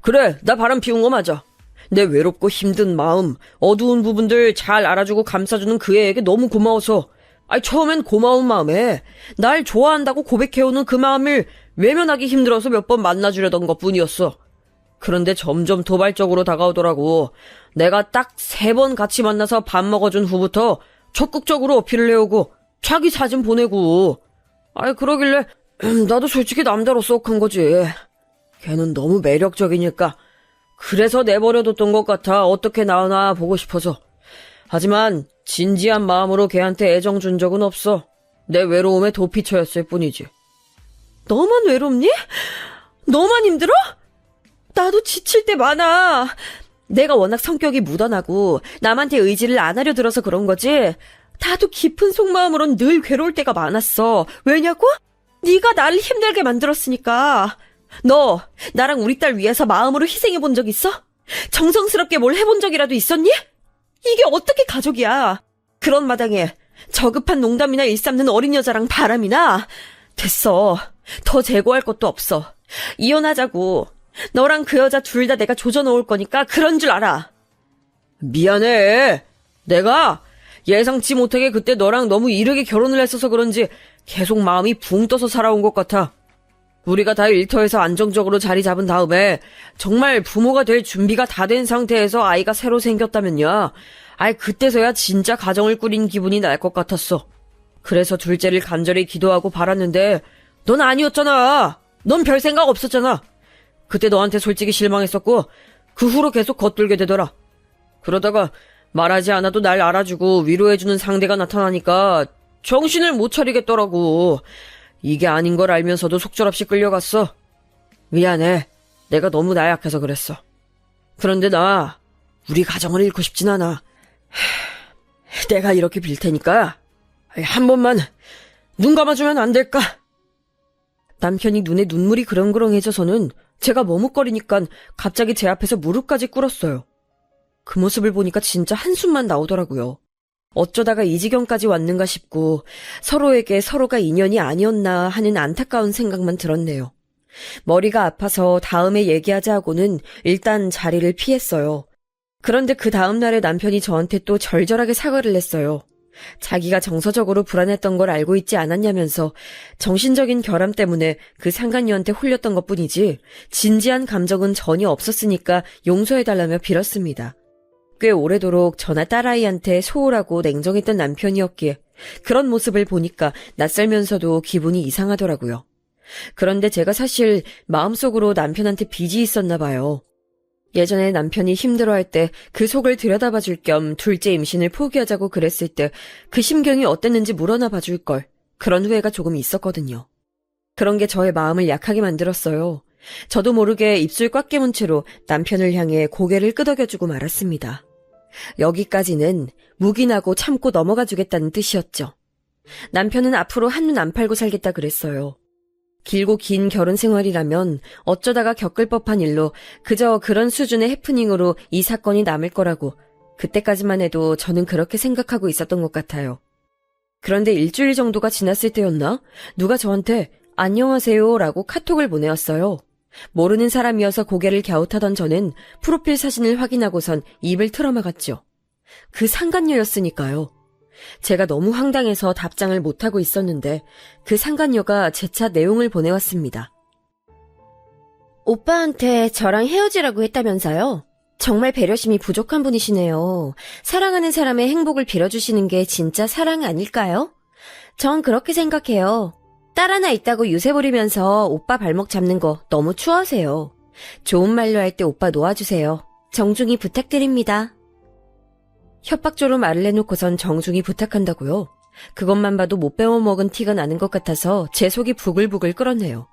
그래, 나 바람 피운 거 맞아. 내 외롭고 힘든 마음, 어두운 부분들 잘 알아주고 감싸주는 그 애에게 너무 고마워서 처음엔 고마운 마음에 날 좋아한다고 고백해오는 그 마음을 외면하기 힘들어서 몇 번 만나주려던 것뿐이었어. 그런데 점점 도발적으로 다가오더라고. 내가 딱 3번 같이 만나서 밥 먹어준 후부터 적극적으로 어필을 해오고 자기 사진 보내고. 그러길래 나도 솔직히 남자로 쏙한 거지. 걔는 너무 매력적이니까. 그래서 내버려뒀던 것 같아. 어떻게 나오나 보고 싶어서. 하지만 진지한 마음으로 걔한테 애정 준 적은 없어. 내 외로움에 도피처였을 뿐이지. 너만 외롭니? 너만 힘들어? 나도 지칠 때 많아. 내가 워낙 성격이 묻어나고 남한테 의지를 안 하려 들어서 그런 거지. 나도 깊은 속마음으론 늘 괴로울 때가 많았어. 왜냐고? 네가 나를 힘들게 만들었으니까. 너 나랑 우리 딸 위해서 마음으로 희생해본 적 있어? 정성스럽게 뭘 해본 적이라도 있었니? 이게 어떻게 가족이야? 그런 마당에 저급한 농담이나 일삼는 어린 여자랑 바람이나? 됐어. 더 재고할 것도 없어. 이혼하자고. 너랑 그 여자 둘 다 내가 조져놓을 거니까 그런 줄 알아. 미안해. 내가 예상치 못하게 그때 너랑 너무 이르게 결혼을 했어서 그런지 계속 마음이 붕 떠서 살아온 것 같아. 우리가 다 일터에서 안정적으로 자리 잡은 다음에 정말 부모가 될 준비가 다 된 상태에서 아이가 새로 생겼다면야. 그때서야 진짜 가정을 꾸린 기분이 날 것 같았어. 그래서 둘째를 간절히 기도하고 바랐는데 넌 아니었잖아. 넌 별 생각 없었잖아. 그때 너한테 솔직히 실망했었고 그 후로 계속 겉돌게 되더라. 그러다가 말하지 않아도 날 알아주고 위로해주는 상대가 나타나니까 정신을 못 차리겠더라고. 이게 아닌 걸 알면서도 속절없이 끌려갔어. 미안해. 내가 너무 나약해서 그랬어. 그런데 나 우리 가정을 잃고 싶진 않아. 내가 이렇게 빌 테니까 한 번만 눈 감아주면 안 될까? 남편이 눈에 눈물이 그렁그렁해져서는 제가 머뭇거리니까 갑자기 제 앞에서 무릎까지 꿇었어요. 그 모습을 보니까 진짜 한숨만 나오더라고요. 어쩌다가 이 지경까지 왔는가 싶고 서로에게 서로가 인연이 아니었나 하는 안타까운 생각만 들었네요. 머리가 아파서 다음에 얘기하자 하고는 일단 자리를 피했어요. 그런데 그 다음 날에 남편이 저한테 또 절절하게 사과를 했어요. 자기가 정서적으로 불안했던 걸 알고 있지 않았냐면서 정신적인 결함 때문에 그 상간녀한테 홀렸던 것뿐이지 진지한 감정은 전혀 없었으니까 용서해달라며 빌었습니다. 꽤 오래도록 저나 딸아이한테 소홀하고 냉정했던 남편이었기에 그런 모습을 보니까 낯설면서도 기분이 이상하더라고요. 그런데 제가 사실 마음속으로 남편한테 빚이 있었나 봐요. 예전에 남편이 힘들어할 때 그 속을 들여다봐 줄 겸 둘째 임신을 포기하자고 그랬을 때 그 심경이 어땠는지 물어나 봐줄 걸. 그런 후회가 조금 있었거든요. 그런 게 저의 마음을 약하게 만들었어요. 저도 모르게 입술 꽉 깨문 채로 남편을 향해 고개를 끄덕여주고 말았습니다. 여기까지는 묵인하고 참고 넘어가 주겠다는 뜻이었죠. 남편은 앞으로 한눈 안 팔고 살겠다 그랬어요. 길고 긴 결혼 생활이라면 어쩌다가 겪을 법한 일로 그저 그런 수준의 해프닝으로 이 사건이 남을 거라고 그때까지만 해도 저는 그렇게 생각하고 있었던 것 같아요. 그런데 일주일 정도가 지났을 때였나? 누가 저한테 안녕하세요 라고 카톡을 보내왔어요. 모르는 사람이어서 고개를 갸웃하던 저는 프로필 사진을 확인하고선 입을 틀어막았죠. 그 상간녀였으니까요. 제가 너무 황당해서 답장을 못하고 있었는데 그 상간녀가 재차 내용을 보내왔습니다. 오빠한테 저랑 헤어지라고 했다면서요? 정말 배려심이 부족한 분이시네요. 사랑하는 사람의 행복을 빌어주시는 게 진짜 사랑 아닐까요? 전 그렇게 생각해요. 딸 하나 있다고 유세 부리면서 오빠 발목 잡는 거 너무 추하세요. 좋은 말로 할 때 오빠 놓아주세요. 정중히 부탁드립니다. 협박조로 말을 해놓고선 정중히 부탁한다고요? 그것만 봐도 못 배워먹은 티가 나는 것 같아서 제 속이 부글부글 끓었네요.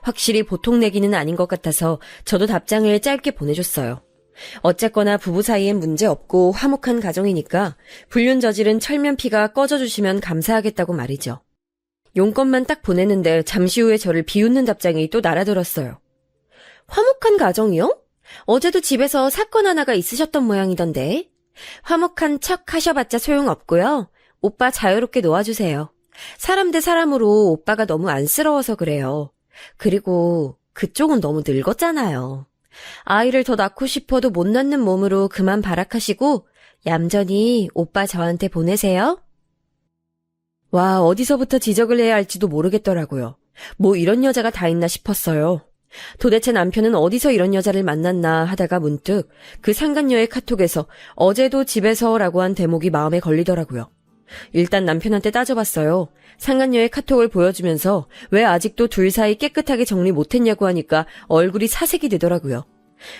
확실히 보통 내기는 아닌 것 같아서 저도 답장을 짧게 보내줬어요. 어쨌거나 부부 사이엔 문제 없고 화목한 가정이니까 불륜 저지른 철면피가 꺼져주시면 감사하겠다고 말이죠. 용건만 딱 보냈는데 잠시 후에 저를 비웃는 답장이 또 날아들었어요. 화목한 가정이요? 어제도 집에서 사건 하나가 있으셨던 모양이던데. 화목한 척 하셔봤자 소용없고요. 오빠 자유롭게 놓아주세요. 사람 대 사람으로 오빠가 너무 안쓰러워서 그래요. 그리고 그쪽은 너무 늙었잖아요. 아이를 더 낳고 싶어도 못 낳는 몸으로 그만 발악하시고 얌전히 오빠 저한테 보내세요. 와, 어디서부터 지적을 해야 할지도 모르겠더라고요. 뭐 이런 여자가 다 있나 싶었어요. 도대체 남편은 어디서 이런 여자를 만났나 하다가 문득 그 상간녀의 카톡에서 어제도 집에서라고 한 대목이 마음에 걸리더라고요. 일단 남편한테 따져봤어요. 상간녀의 카톡을 보여주면서 왜 아직도 둘 사이 깨끗하게 정리 못했냐고 하니까 얼굴이 사색이 되더라고요.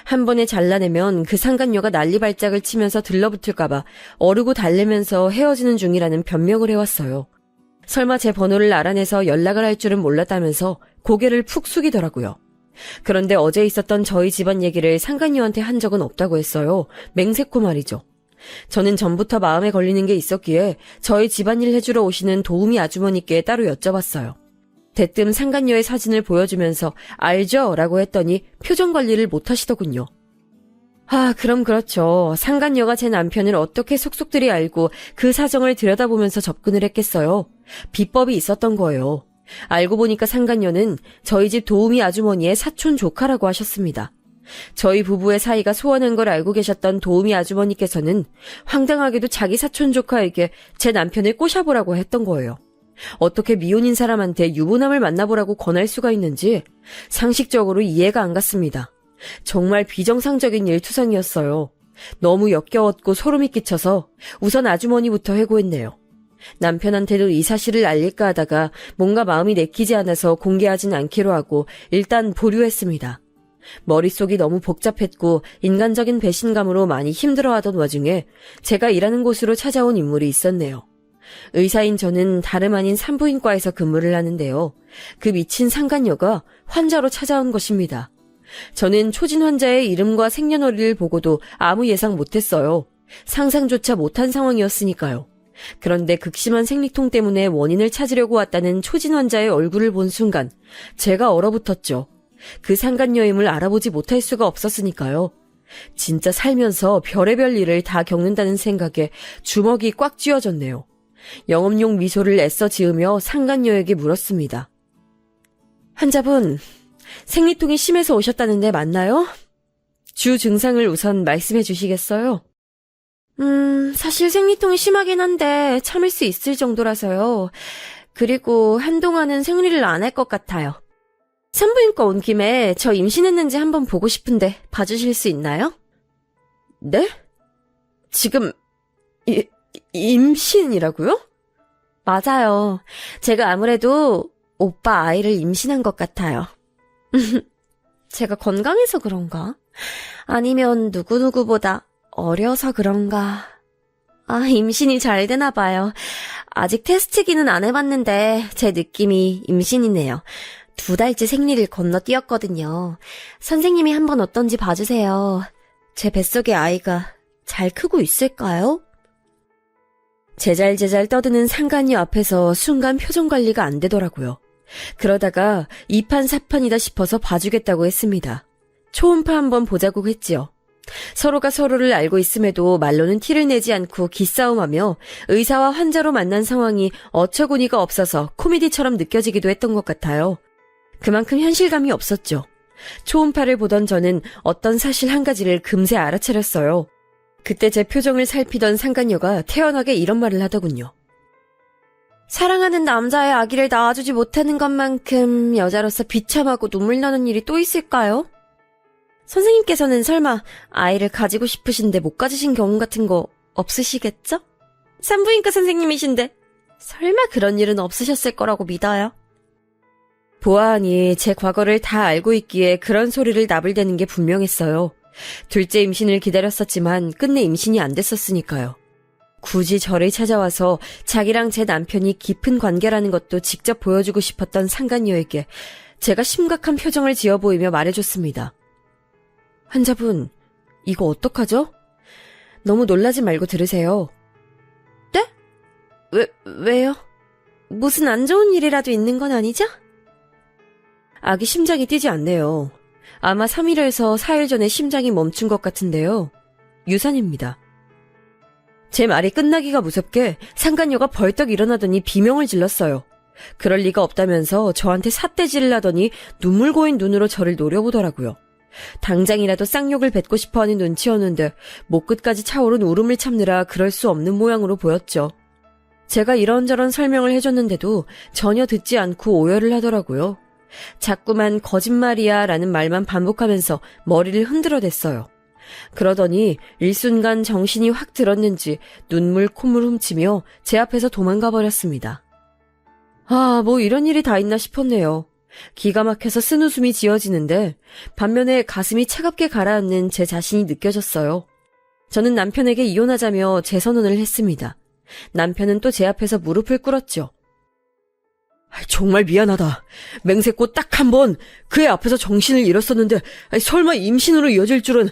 한 번에 잘라내면 그 상간녀가 난리발작을 치면서 들러붙을까봐 어르고 달래면서 헤어지는 중이라는 변명을 해왔어요. 설마 제 번호를 알아내서 연락을 할 줄은 몰랐다면서 고개를 푹 숙이더라고요. 그런데 어제 있었던 저희 집안 얘기를 상간녀한테 한 적은 없다고 했어요. 맹세코 말이죠. 저는 전부터 마음에 걸리는 게 있었기에 저희 집안일 해주러 오시는 도우미 아주머니께 따로 여쭤봤어요. 대뜸 상간녀의 사진을 보여주면서 알죠? 라고 했더니 표정 관리를 못 하시더군요. 그럼 그렇죠. 상간녀가 제 남편을 어떻게 속속들이 알고 그 사정을 들여다보면서 접근을 했겠어요. 비법이 있었던 거예요. 알고 보니까 상간녀는 저희 집 도우미 아주머니의 사촌 조카라고 하셨습니다. 저희 부부의 사이가 소원한 걸 알고 계셨던 도우미 아주머니께서는 황당하게도 자기 사촌 조카에게 제 남편을 꼬셔보라고 했던 거예요. 어떻게 미혼인 사람한테 유부남을 만나보라고 권할 수가 있는지 상식적으로 이해가 안 갔습니다. 정말 비정상적인 일투성이었어요. 너무 역겨웠고 소름이 끼쳐서 우선 아주머니부터 해고했네요. 남편한테도 이 사실을 알릴까 하다가 뭔가 마음이 내키지 않아서 공개하진 않기로 하고 일단 보류했습니다. 머릿속이 너무 복잡했고 인간적인 배신감으로 많이 힘들어하던 와중에 제가 일하는 곳으로 찾아온 인물이 있었네요. 의사인 저는 다름 아닌 산부인과에서 근무를 하는데요. 그 미친 상간녀가 환자로 찾아온 것입니다. 저는 초진 환자의 이름과 생년월일을 보고도 아무 예상 못했어요. 상상조차 못한 상황이었으니까요. 그런데 극심한 생리통 때문에 원인을 찾으려고 왔다는 초진 환자의 얼굴을 본 순간 제가 얼어붙었죠. 그 상간녀임을 알아보지 못할 수가 없었으니까요. 진짜 살면서 별의별 일을 다 겪는다는 생각에 주먹이 꽉 쥐어졌네요. 영업용 미소를 애써 지으며 상간녀에게 물었습니다. 환자분, 생리통이 심해서 오셨다는데 맞나요? 주 증상을 우선 말씀해 주시겠어요? 사실 생리통이 심하긴 한데 참을 수 있을 정도라서요. 그리고 한동안은 생리를 안 할 것 같아요. 산부인과 온 김에 저 임신했는지 한번 보고 싶은데 봐주실 수 있나요? 네? 지금 임신이라고요? 맞아요. 제가 아무래도 오빠 아이를 임신한 것 같아요. 제가 건강해서 그런가? 아니면 누구누구보다 어려서 그런가? 임신이 잘 되나 봐요. 아직 테스트기는 안 해봤는데 제 느낌이 임신이네요. 2달째 생리를 건너뛰었거든요. 선생님이 한번 어떤지 봐주세요. 제 뱃속의 아이가 잘 크고 있을까요? 제잘제잘 떠드는 상간녀 앞에서 순간 표정 관리가 안 되더라고요. 그러다가 2판 4판이다 싶어서 봐주겠다고 했습니다. 초음파 한번 보자고 했지요. 서로가 서로를 알고 있음에도 말로는 티를 내지 않고 기싸움하며 의사와 환자로 만난 상황이 어처구니가 없어서 코미디처럼 느껴지기도 했던 것 같아요. 그만큼 현실감이 없었죠. 초음파를 보던 저는 어떤 사실 한 가지를 금세 알아차렸어요. 그때 제 표정을 살피던 상간녀가 태연하게 이런 말을 하더군요. 사랑하는 남자의 아기를 낳아주지 못하는 것만큼 여자로서 비참하고 눈물 나는 일이 또 있을까요? 선생님께서는 설마 아이를 가지고 싶으신데 못 가지신 경험 같은 거 없으시겠죠? 산부인과 선생님이신데 설마 그런 일은 없으셨을 거라고 믿어요. 보아하니 제 과거를 다 알고 있기에 그런 소리를 나불대는 게 분명했어요. 둘째 임신을 기다렸었지만 끝내 임신이 안 됐었으니까요. 굳이 저를 찾아와서 자기랑 제 남편이 깊은 관계라는 것도 직접 보여주고 싶었던 상간녀에게 제가 심각한 표정을 지어 보이며 말해줬습니다. 환자분, 이거 어떡하죠? 너무 놀라지 말고 들으세요. 네? 왜요? 무슨 안 좋은 일이라도 있는 건 아니죠? 아기 심장이 뛰지 않네요. 아마 3일에서 4일 전에 심장이 멈춘 것 같은데요. 유산입니다. 제 말이 끝나기가 무섭게 상간녀가 벌떡 일어나더니 비명을 질렀어요. 그럴 리가 없다면서 저한테 삿대질을 하더니 눈물 고인 눈으로 저를 노려보더라고요. 당장이라도 쌍욕을 뱉고 싶어하는 눈치였는데 목 끝까지 차오른 울음을 참느라 그럴 수 없는 모양으로 보였죠. 제가 이런저런 설명을 해줬는데도 전혀 듣지 않고 오열을 하더라고요. 자꾸만 거짓말이야 라는 말만 반복하면서 머리를 흔들어댔어요. 그러더니 일순간 정신이 확 들었는지 눈물 콧물 훔치며 제 앞에서 도망가 버렸습니다. 뭐 이런 일이 다 있나 싶었네요. 기가 막혀서 쓴웃음이 지어지는데 반면에 가슴이 차갑게 가라앉는 제 자신이 느껴졌어요. 저는 남편에게 이혼하자며 재선언을 했습니다. 남편은 또 제 앞에서 무릎을 꿇었죠. 정말 미안하다. 맹세코 딱 한 번 그의 앞에서 정신을 잃었었는데 설마 임신으로 이어질 줄은.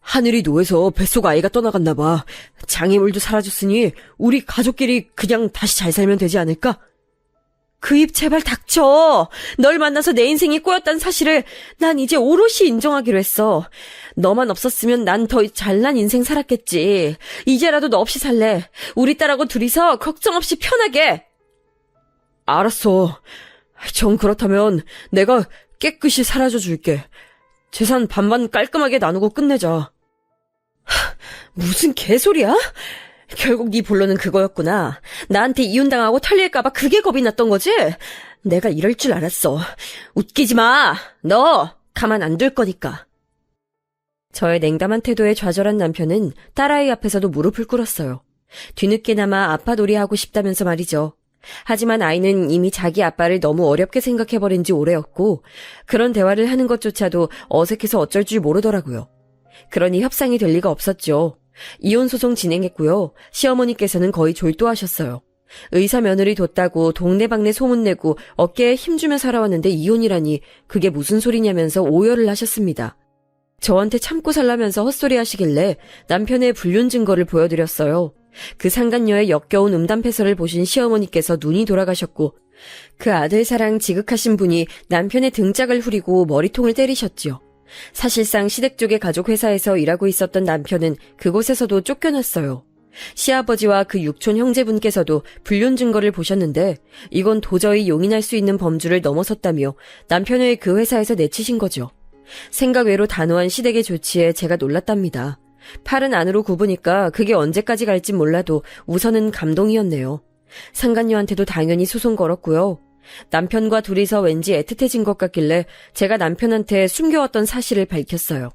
하늘이 노해서 뱃속 아이가 떠나갔나 봐. 장애물도 사라졌으니 우리 가족끼리 그냥 다시 잘 살면 되지 않을까? 그 입 제발 닥쳐. 널 만나서 내 인생이 꼬였다는 사실을 난 이제 오롯이 인정하기로 했어. 너만 없었으면 난 더 잘난 인생 살았겠지. 이제라도 너 없이 살래. 우리 딸하고 둘이서 걱정 없이 편하게. 알았어. 정 그렇다면 내가 깨끗이 사라져 줄게. 재산 반반 깔끔하게 나누고 끝내자. 무슨 개소리야? 결국 네 본론은 그거였구나. 나한테 이혼당하고 털릴까봐 그게 겁이 났던 거지? 내가 이럴 줄 알았어. 웃기지 마! 너! 가만 안 둘 거니까. 저의 냉담한 태도에 좌절한 남편은 딸아이 앞에서도 무릎을 꿇었어요. 뒤늦게나마 아빠놀이 하고 싶다면서 말이죠. 하지만 아이는 이미 자기 아빠를 너무 어렵게 생각해버린 지 오래였고 그런 대화를 하는 것조차도 어색해서 어쩔 줄 모르더라고요. 그러니 협상이 될 리가 없었죠. 이혼 소송 진행했고요. 시어머니께서는 거의 졸도하셨어요. 의사 며느리 뒀다고 동네방네 소문내고 어깨에 힘주며 살아왔는데 이혼이라니 그게 무슨 소리냐면서 오열을 하셨습니다. 저한테 참고 살라면서 헛소리 하시길래 남편의 불륜 증거를 보여드렸어요. 그 상간녀의 역겨운 음담패설을 보신 시어머니께서 눈이 돌아가셨고 그 아들 사랑 지극하신 분이 남편의 등짝을 후리고 머리통을 때리셨지요. 사실상 시댁 쪽의 가족 회사에서 일하고 있었던 남편은 그곳에서도 쫓겨났어요. 시아버지와 그 육촌 형제분께서도 불륜 증거를 보셨는데 이건 도저히 용인할 수 있는 범주를 넘어섰다며 남편을 그 회사에서 내치신 거죠. 생각 외로 단호한 시댁의 조치에 제가 놀랐답니다. 팔은 안으로 굽으니까 그게 언제까지 갈진 몰라도 우선은 감동이었네요. 상간녀한테도 당연히 소송 걸었고요. 남편과 둘이서 왠지 애틋해진 것 같길래 제가 남편한테 숨겨왔던 사실을 밝혔어요.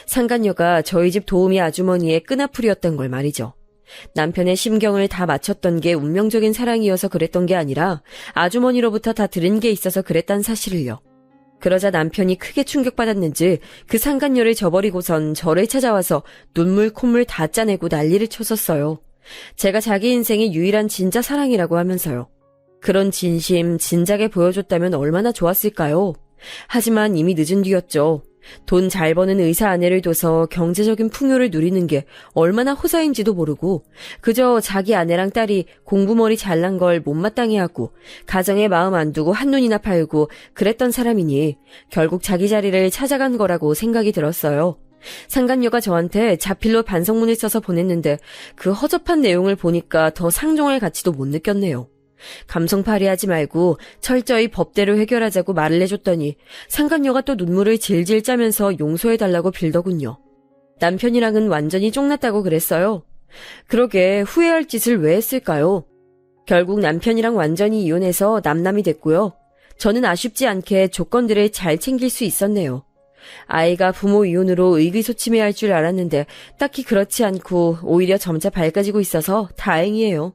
상간녀가 저희 집 도우미 아주머니의 끈아풀이었던 걸 말이죠. 남편의 심경을 다 맞췄던 게 운명적인 사랑이어서 그랬던 게 아니라 아주머니로부터 다 들은 게 있어서 그랬단 사실을요. 그러자 남편이 크게 충격받았는지 그 상간녀를 저버리고선 저를 찾아와서 눈물 콧물 다 짜내고 난리를 쳤었어요. 제가 자기 인생의 유일한 진짜 사랑이라고 하면서요. 그런 진심 진작에 보여줬다면 얼마나 좋았을까요? 하지만 이미 늦은 뒤였죠. 돈 잘 버는 의사 아내를 둬서 경제적인 풍요를 누리는 게 얼마나 호사인지도 모르고 그저 자기 아내랑 딸이 공부머리 잘난 걸 못마땅해 하고 가정에 마음 안 두고 한눈이나 팔고 그랬던 사람이니 결국 자기 자리를 찾아간 거라고 생각이 들었어요. 상간녀가 저한테 자필로 반성문을 써서 보냈는데 그 허접한 내용을 보니까 더 상종할 가치도 못 느꼈네요. 감성팔이하지 말고 철저히 법대로 해결하자고 말을 해줬더니 상간녀가 또 눈물을 질질 짜면서 용서해달라고 빌더군요. 남편이랑은 완전히 쫑났다고 그랬어요. 그러게 후회할 짓을 왜 했을까요? 결국 남편이랑 완전히 이혼해서 남남이 됐고요. 저는 아쉽지 않게 조건들을 잘 챙길 수 있었네요. 아이가 부모 이혼으로 의기소침해할 줄 알았는데 딱히 그렇지 않고 오히려 점차 밝아지고 있어서 다행이에요.